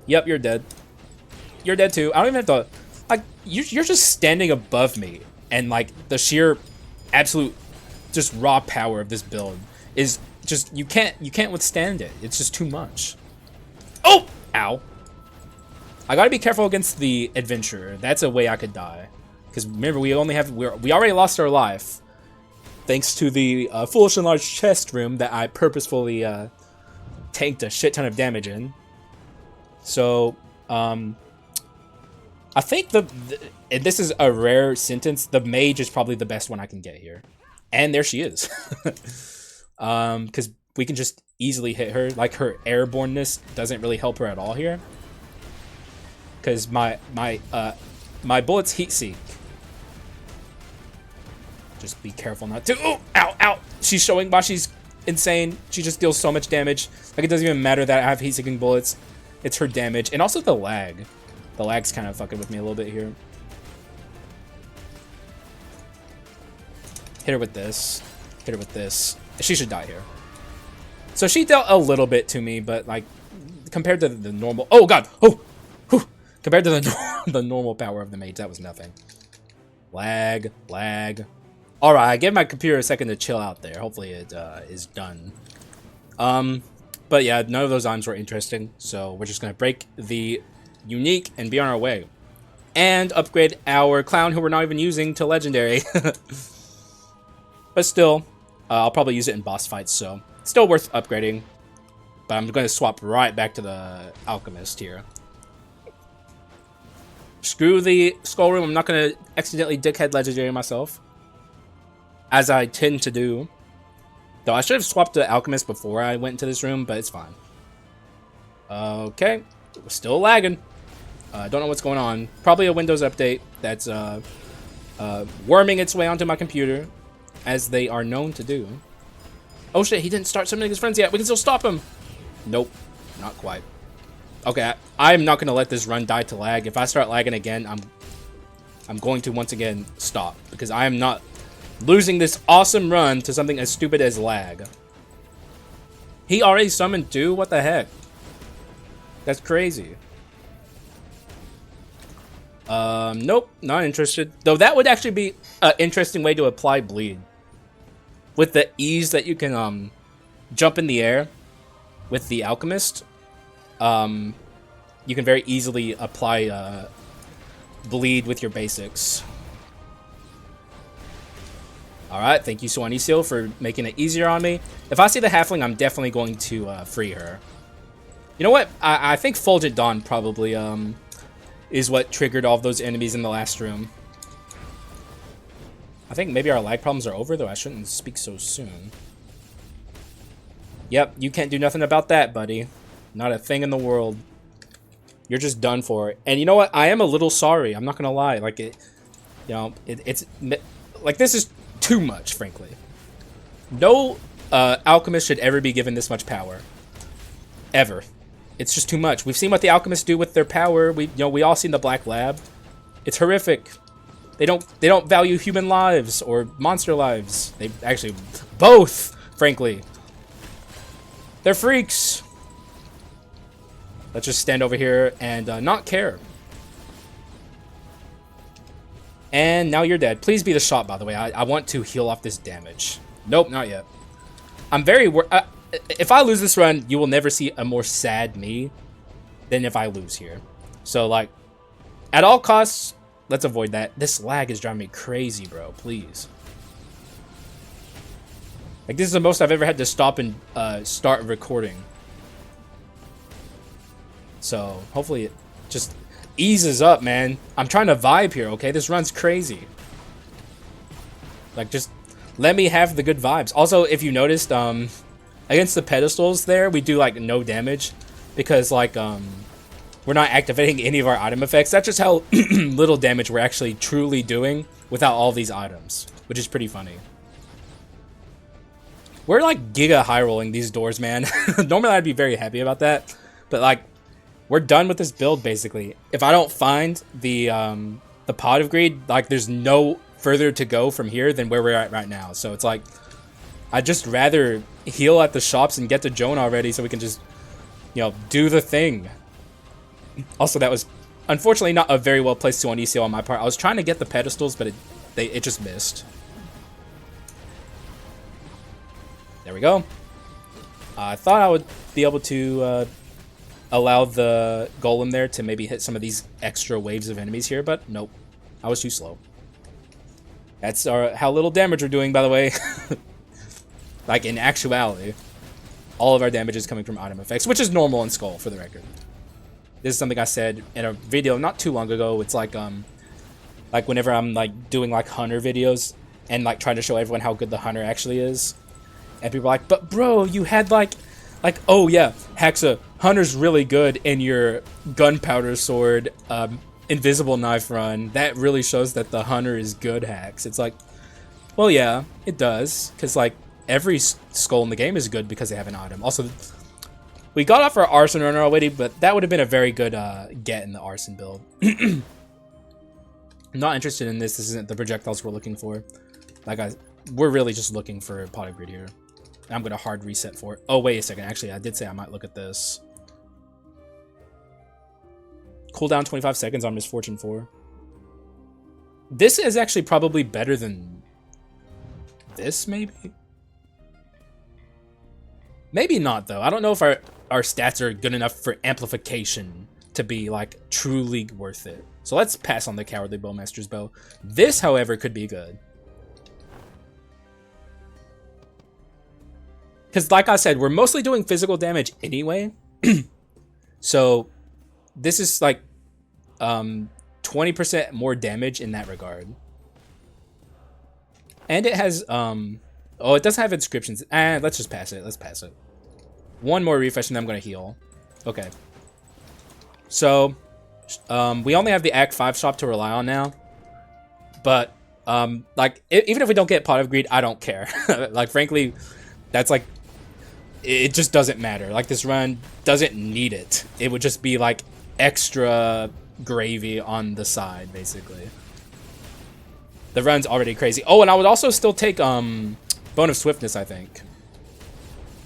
Yep, you're dead. You're dead too. I don't even have to... Like, you're just standing above me. And, like, the sheer absolute just raw power of this build is just... You can't withstand it. It's just too much. Oh! Ow. I gotta be careful against the Adventurer. That's a way I could die. Because remember, we already lost our life. Thanks to the Foolish and Large chest room that I purposefully tanked a shit ton of damage in. So, I think and this is a rare sentence, the mage is probably the best one I can get here. And there she is. Because we can just easily hit her. Like, her airborneness doesn't really help her at all here. because my bullets heat seek. Just be careful not to. Oh, ow, ow! She's showing why she's insane. She just deals so much damage. Like, it doesn't even matter that I have heat seeking bullets. It's her damage, and also the lag. The lag's kind of fucking with me a little bit here. Hit her with this. Hit her with this. She should die here. So she dealt a little bit to me, but like compared to the normal. Oh god! Oh, whew. Compared to the normal power of the mage, that was nothing. Lag, lag. All right, I gave my computer a second to chill out there. Hopefully it is done. But yeah, none of those items were interesting, so we're just gonna break the unique and be on our way, and upgrade our clown who we're not even using to legendary. But still, I'll probably use it in boss fights, so still worth upgrading. But I'm going to swap right back to the alchemist here. Screw the skull room. I'm not going to accidentally dickhead legendary myself, as I tend to do. Though I should have swapped the alchemist before I went into this room, but it's fine. Okay, we're still lagging. Don't know what's going on. Probably a Windows update that's worming its way onto my computer, as they are known to do. Oh shit, he didn't start summoning his friends yet. We can still stop him. Nope, not quite. Okay, I'm not gonna let this run die to lag. If I start lagging again, I'm going to once again stop, because I am not losing this awesome run to something as stupid as lag. He already summoned 2? What the heck? That's crazy. Nope, not interested. Though that would actually be an interesting way to apply bleed. With the ease that you can jump in the air with the alchemist, you can very easily apply bleed with your basics. Alright, thank you, Suanisil, for making it easier on me. If I see the halfling, I'm definitely going to free her. You know what? I think Fulgent Dawn probably is what triggered all of those enemies in the last room. I think maybe our lag problems are over, though I shouldn't speak so soon. Yep, you can't do nothing about that, buddy. Not a thing in the world. You're just done for. And you know what? I am a little sorry. I'm not gonna lie. Like, it's like, this is too much, frankly. No alchemist should ever be given this much power. Ever. It's just too much. We've seen what the alchemists do with their power. We all seen the Black Lab. It's horrific. They don't value human lives or monster lives. They actually both, frankly. They're freaks. Let's just stand over here and not care. And now you're dead. Please be the shot, by the way. I want to heal off this damage. Nope, not yet. I'm very if I lose this run, you will never see a more sad me than if I lose here. So, like, at all costs, let's avoid that. This lag is driving me crazy, bro. Please. Like, this is the most I've ever had to stop and start recording. So, hopefully it just eases up, man. I'm trying to vibe here, okay? This run's crazy. Like, just let me have the good vibes. Also, if you noticed, against the pedestals there, we do, like, no damage. Because, like, we're not activating any of our item effects. That's just how little damage we're actually truly doing without all these items. Which is pretty funny. We're, like, giga high rolling these doors, man. Normally, I'd be very happy about that. But, like, we're done with this build, basically. If I don't find the Pot of Greed, like, there's no further to go from here than where we're at right now. So it's like, I'd just rather heal at the shops and get to Joan already so we can just, you know, do the thing. Also, that was unfortunately not a very well placed Suanisil on my part. I was trying to get the pedestals, but it just missed. There we go. I thought I would be able to allow the golem there to maybe hit some of these extra waves of enemies here, but nope. I was too slow. That's how little damage we're doing, by the way. Like, in actuality, all of our damage is coming from item effects, which is normal in Skul, for the record. This is something I said in a video not too long ago. It's like whenever I'm, like, doing, like, hunter videos and, like, trying to show everyone how good the hunter actually is. And people are like, but bro, you had, like, Like, oh yeah, Haxa, Hunter's really good in your Gunpowder sword, invisible knife run. That really shows that the Hunter is good, Hax. It's like, well, yeah, it does, because like every skull in the game is good because they have an item. Also, we got off our arson runner already, but that would have been a very good get in the arson build. I'm not interested in this. This isn't the projectiles we're looking for. Like, we're really just looking for pot of greed here. I'm gonna hard reset for it. Oh, wait a second. Actually, I did say I might look at this. Cooldown 25 seconds on Misfortune 4. This is actually probably better than this, maybe? Maybe not, though. I don't know if our stats are good enough for amplification to be, like, truly worth it. So let's pass on the Cowardly Bowmaster's Bow. This, however, could be good. Because, like I said, we're mostly doing physical damage anyway. So, this is, like, 20% more damage in that regard. And it has, oh, it doesn't have inscriptions. Let's just pass it. Let's pass it. One more refresh and then I'm going to heal. Okay. So, we only have the Act 5 shop to rely on now. But, like, even if we don't get Pot of Greed, I don't care. Like, frankly, that's, like, it just doesn't matter. Like, this run doesn't need it. It would just be, like, extra gravy on the side, basically. The run's already crazy. Oh, and I would also still take, Bone of Swiftness, I think.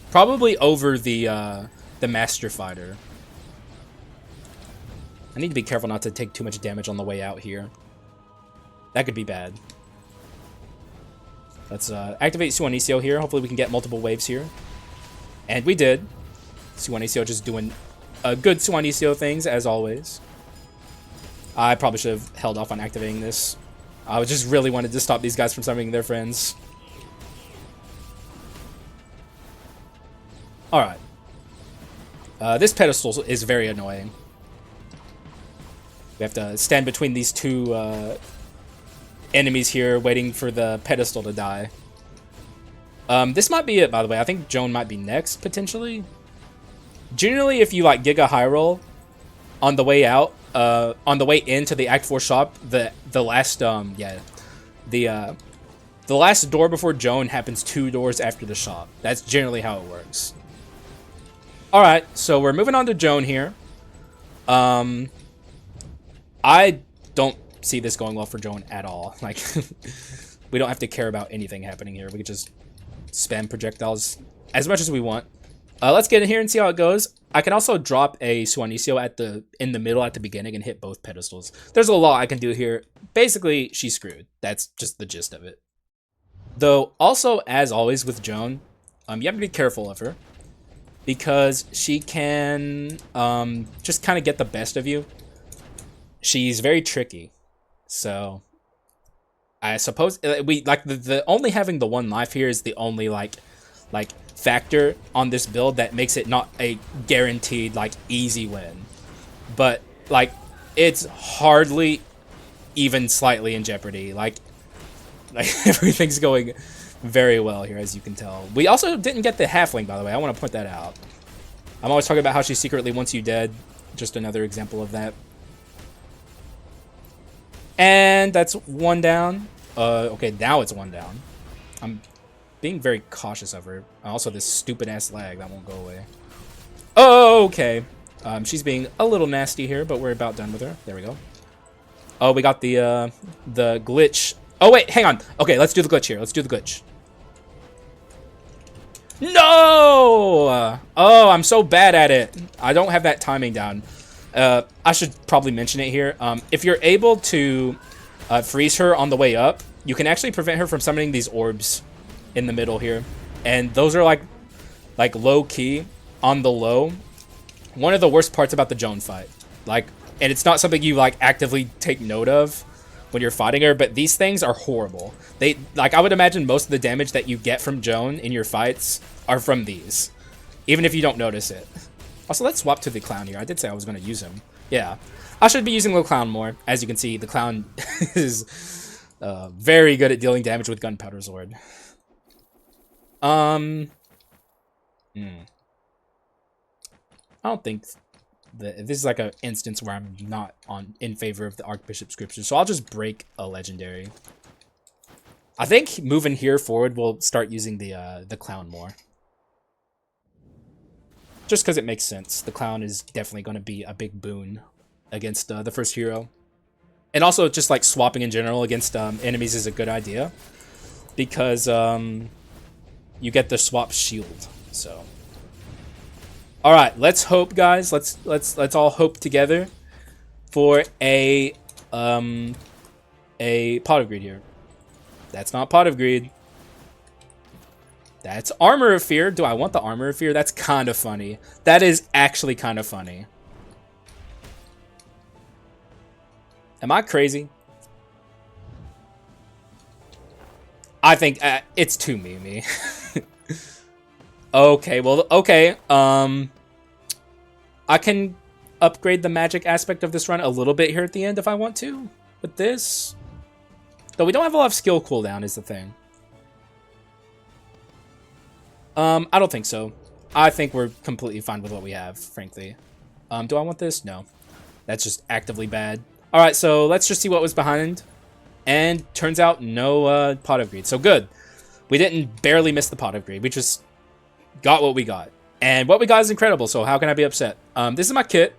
Probably over the Master Fighter. I need to be careful not to take too much damage on the way out here. That could be bad. Let's, activate Suanicio here. Hopefully we can get multiple waves here. And we did. Suanicio just doing good Suanicio things, as always. I probably should have held off on activating this. I just really wanted to stop these guys from summoning their friends. Alright. This pedestal is very annoying. We have to stand between these two enemies here, waiting for the pedestal to die. This might be it, by the way. I think Joan might be next, potentially. Generally, if you, like, Giga High Roll on the way out, on the way into the Act 4 shop, the last, the last door before Joan happens 2 doors after the shop. That's generally how it works. Alright, so we're moving on to Joan here. I don't see this going well for Joan at all. Like, we don't have to care about anything happening here. We could just spam projectiles as much as we want. Let's get in here and see how it goes. I can also drop a Suanicio in the middle at the beginning and hit both pedestals. There's a lot I can do here. Basically, she's screwed. That's just the gist of it. Though, also, as always with Joan, you have to be careful of her. Because she can just kind of get the best of you. She's very tricky. So, I suppose we like the only having the one life here is the only like factor on this build that makes it not a guaranteed like easy win. But like it's hardly even slightly in jeopardy. Like everything's going very well here, as you can tell. We also didn't get the halfling, by the way. I want to point that out. I'm always talking about how she secretly wants you dead. Just another example of that. And that's one down. Okay, now it's one down. I'm being very cautious of her. Also, this stupid-ass lag that won't go away. Oh, okay. She's being a little nasty here, but we're about done with her. There we go. Oh, we got the glitch. Oh, wait, hang on. Okay, let's do the glitch here. Let's do the glitch. No! Oh, I'm so bad at it. I don't have that timing down. I should probably mention it here. If you're able to freeze her on the way up, you can actually prevent her from summoning these orbs in the middle here. And those are like low-key on the low. One of the worst parts about the Joan fight. Like, and it's not something you like actively take note of when you're fighting her, but these things are horrible. They, like, I would imagine most of the damage that you get from Joan in your fights are from these, even if you don't notice it. Also, let's swap to the clown here. I did say I was going to use him. Yeah, I should be using the clown more. As you can see, the clown is very good at dealing damage with Gunpowder Sword. I don't think that this is like an instance where I'm not in favor of the Archbishop Scripture, so I'll just break a legendary. I think moving here forward, we'll start using the clown more. Just because it makes sense. The clown is definitely going to be a big boon against the first hero. And also, just like swapping in general against enemies is a good idea. Because you get the swap shield. So, all right, let's hope, guys. Let's all hope together for a pot of greed here. That's not pot of greed. That's Armor of Fear. Do I want the Armor of Fear? That's kind of funny. That is actually kind of funny. Am I crazy? I think it's too memey. Okay, well, okay. I can upgrade the magic aspect of this run a little bit here at the end if I want to. With this. Though we don't have a lot of skill cooldown is the thing. I don't think so. I think we're completely fine with what we have, frankly. Do I want this? No. That's just actively bad. Alright, so let's just see what was behind. And turns out no pot of greed. So good. We didn't barely miss the pot of greed. We just got what we got. And what we got is incredible, so how can I be upset? This is my kit.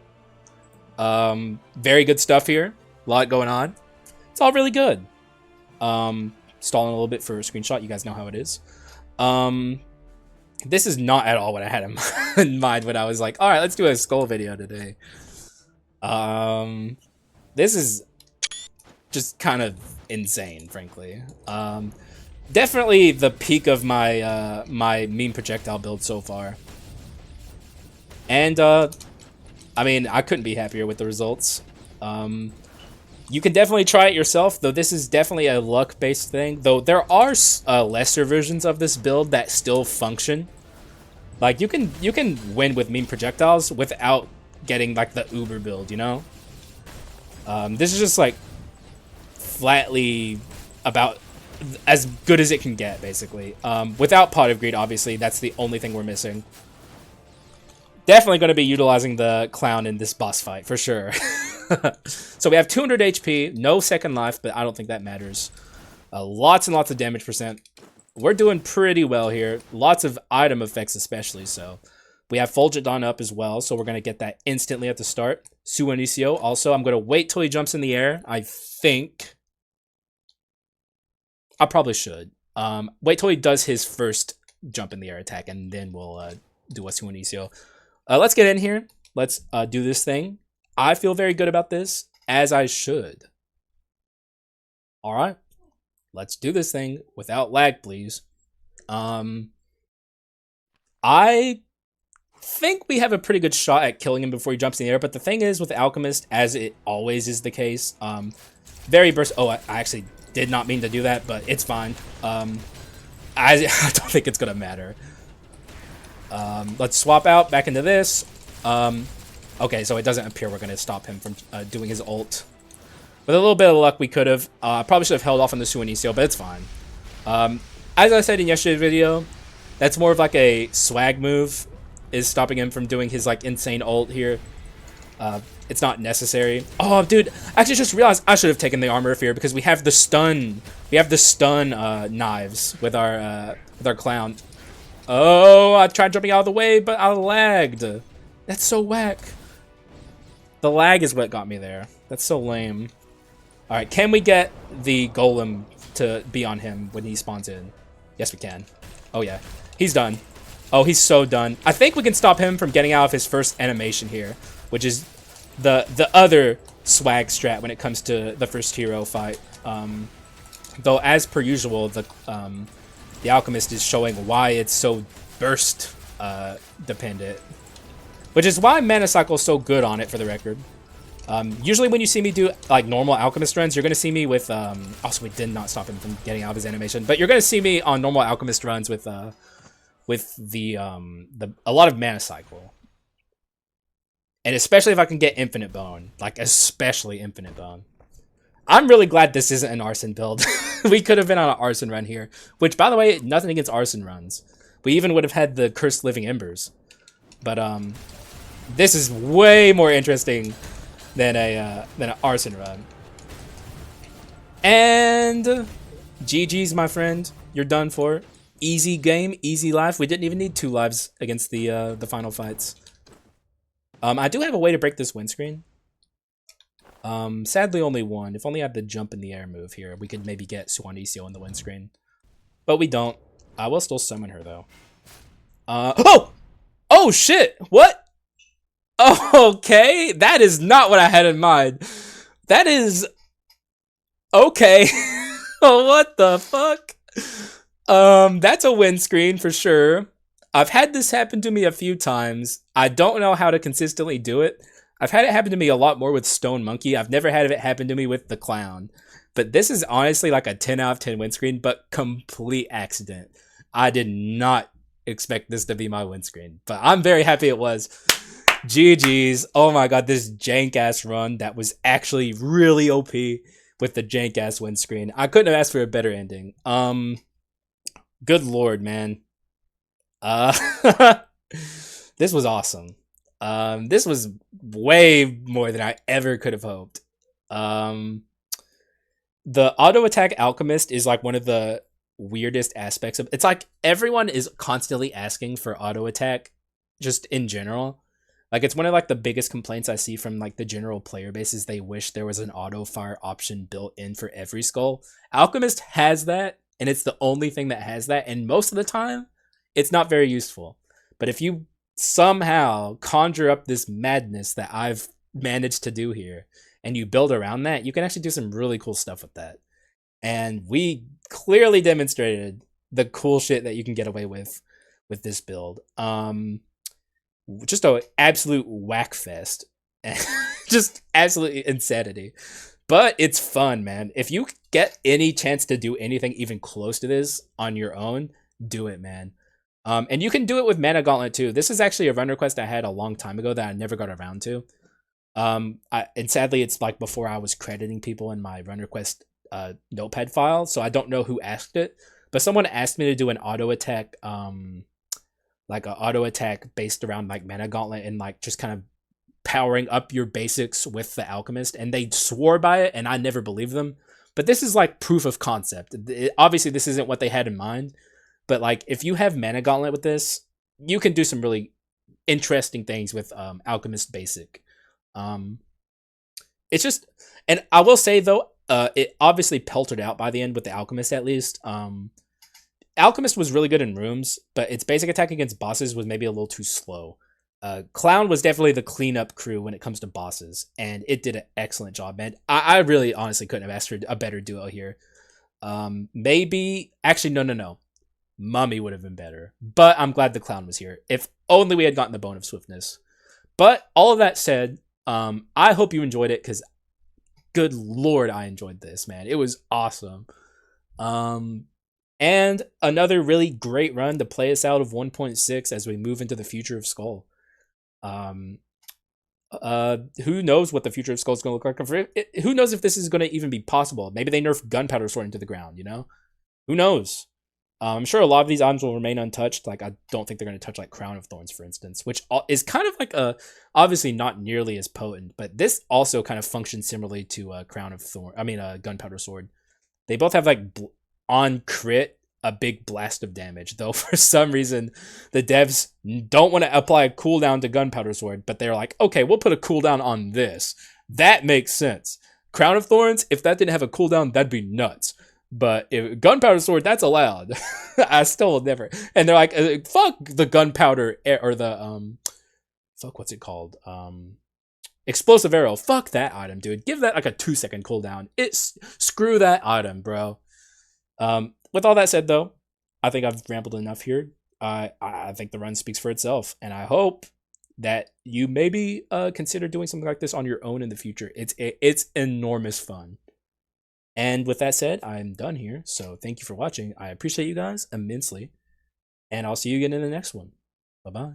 Very good stuff here. A lot going on. It's all really good. Stalling a little bit for a screenshot. You guys know how it is. This is not at all what I had in mind when I was like, all right, let's do a Skul video today. This is just kind of insane, frankly. Definitely the peak of my my Meme Projectile build so far. And, I mean, I couldn't be happier with the results. You can definitely try it yourself, though this is definitely a luck-based thing. Though there are lesser versions of this build that still function. Like, you can win with Meme Projectiles without getting, like, the Uber build, you know? This is just, like, flatly about as good as it can get, basically. Without Pot of Greed, obviously, that's the only thing we're missing. Definitely going to be utilizing the clown in this boss fight, for sure. So we have 200 HP, no second life, but I don't think that matters. Lots and lots of damage percent. We're doing pretty well here. Lots of item effects especially, so. We have Fulgent Dawn up as well, so we're going to get that instantly at the start. Su Inicio, also, I'm going to wait till he jumps in the air, I think. I probably should. Wait till he does his first jump in the air attack, and then we'll do a Su Inicio. Let's get in here. Let's do this thing. I feel very good about this, as I should. All right. Let's do this thing without lag, please. I think we have a pretty good shot at killing him before he jumps in the air, but the thing is with Alchemist, as it always is the case, very burst. Oh, I actually did not mean to do that, but it's fine. I don't think it's gonna matter. Let's swap out back into this. Okay, so it doesn't appear we're gonna stop him from doing his ult. With a little bit of luck, we could have. Probably should have held off on the Su Inicio, but it's fine. As I said in yesterday's video, that's more of like a swag move, is stopping him from doing his like insane ult here. It's not necessary. Oh, dude, I actually just realized I should have taken the Armor of Fear because we have the stun. We have the stun knives with our clown. Oh, I tried jumping out of the way, but I lagged. That's so whack. The lag is what got me there. That's so lame. All right, can we get the golem to be on him when he spawns in? Yes, we can. Oh, yeah. He's done. Oh, he's so done. I think we can stop him from getting out of his first animation here, which is the other swag strat when it comes to the first hero fight. Though, as per usual, the Alchemist is showing why it's so burst dependent. Which is why Mana Cycle is so good on it, for the record. Usually when you see me do like normal Alchemist runs, you're going to see me with... also, we did not stop him from getting out of his animation. But you're going to see me on normal Alchemist runs with a lot of Mana Cycle. And especially if I can get Infinite Bone. Like, especially Infinite Bone. I'm really glad this isn't an Arson build. We could have been on an Arson run here. Which, by the way, nothing against Arson runs. We even would have had the Cursed Living Embers. But, This is way more interesting than an arson run. And GG's, my friend. You're done for. Easy game, easy life. We didn't even need 2 lives against the final fights. I do have a way to break this windscreen. Sadly only 1. If only I had the jump in the air move here, we could maybe get Suanicio in the windscreen. But we don't. I will still summon her though. Oh! Oh shit! What? Oh, okay, that is not what I had in mind. That is okay. Oh, what the fuck? That's a windscreen for sure. I've had this happen to me a few times. I don't know how to consistently do it. I've had it happen to me a lot more with Stone Monkey. I've never had it happen to me with the Clown. But this is honestly like a 10 out of 10 windscreen, but complete accident. I did not expect this to be my windscreen, but I'm very happy it was. GG's. Oh my god, this jank ass run that was actually really OP with the jank ass windscreen. I couldn't have asked for a better ending. Good lord, man. This was awesome. This was way more than I ever could have hoped. The auto attack alchemist is like one of the weirdest aspects of it's like everyone is constantly asking for auto attack just in general. Like it's one of like the biggest complaints I see from like the general player base is they wish there was an auto fire option built in for every skull. Alchemist has that, and it's the only thing that has that, and most of the time it's not very useful. But if you somehow conjure up this madness that I've managed to do here and you build around that, you can actually do some really cool stuff with that. And we clearly demonstrated the cool shit that you can get away with this build. Just an absolute whack fest. Just absolutely insanity. But it's fun, man. If you get any chance to do anything even close to this on your own, do it, man. And you can do it with Mana Gauntlet too. This is actually a run request I had a long time ago that I never got around to. And sadly, it's like before I was crediting people in my run request notepad file, so I don't know who asked it. But someone asked me to do an auto attack, like an auto attack based around like Mana Gauntlet and like just kind of powering up your basics with the Alchemist, and they swore by it, and I never believed them. But this is like proof of concept. Obviously, this isn't what they had in mind. But like, if you have Mana Gauntlet with this, you can do some really interesting things with Alchemist Basic. It's just, and I will say though, it obviously peltered out by the end with the Alchemist at least. Alchemist was really good in rooms, but its basic attack against bosses was maybe a little too slow. Clown was definitely the cleanup crew when it comes to bosses, and it did an excellent job, man. I really honestly couldn't have asked for a better duo here. Maybe, actually, no. Mummy would have been better, but I'm glad the Clown was here. If only we had gotten the Bone of Swiftness. But all of that said, I hope you enjoyed it, because good lord, I enjoyed this, man. It was awesome. And another really great run to play us out of 1.6 as we move into the future of Skull. Who knows what the future of Skull is going to look like? Who knows if this is going to even be possible? Maybe they nerf Gunpowder Sword into the ground, you know? Who knows? I'm sure a lot of these items will remain untouched. Like, I don't think they're going to touch, like, Crown of Thorns, for instance, which is kind of like obviously not nearly as potent, but this also kind of functions similarly to Gunpowder Sword. They both have, like, on crit, a big blast of damage, though for some reason, the devs don't want to apply a cooldown to Gunpowder Sword, but they're like, okay, we'll put a cooldown on this. That makes sense. Crown of Thorns, if that didn't have a cooldown, that'd be nuts. But if Gunpowder Sword, that's allowed. I still will never. And they're like, fuck the gunpowder or the fuck, what's it called? Explosive arrow. Fuck that item, dude. Give that like a 2-second cooldown. Screw that item, bro. With all that said, though, I think I've rambled enough here. I think the run speaks for itself, and I hope that you maybe consider doing something like this on your own in the future. It's enormous fun. And with that said, I'm done here. So thank you for watching. I appreciate you guys immensely. And I'll see you again in the next one. Bye-bye.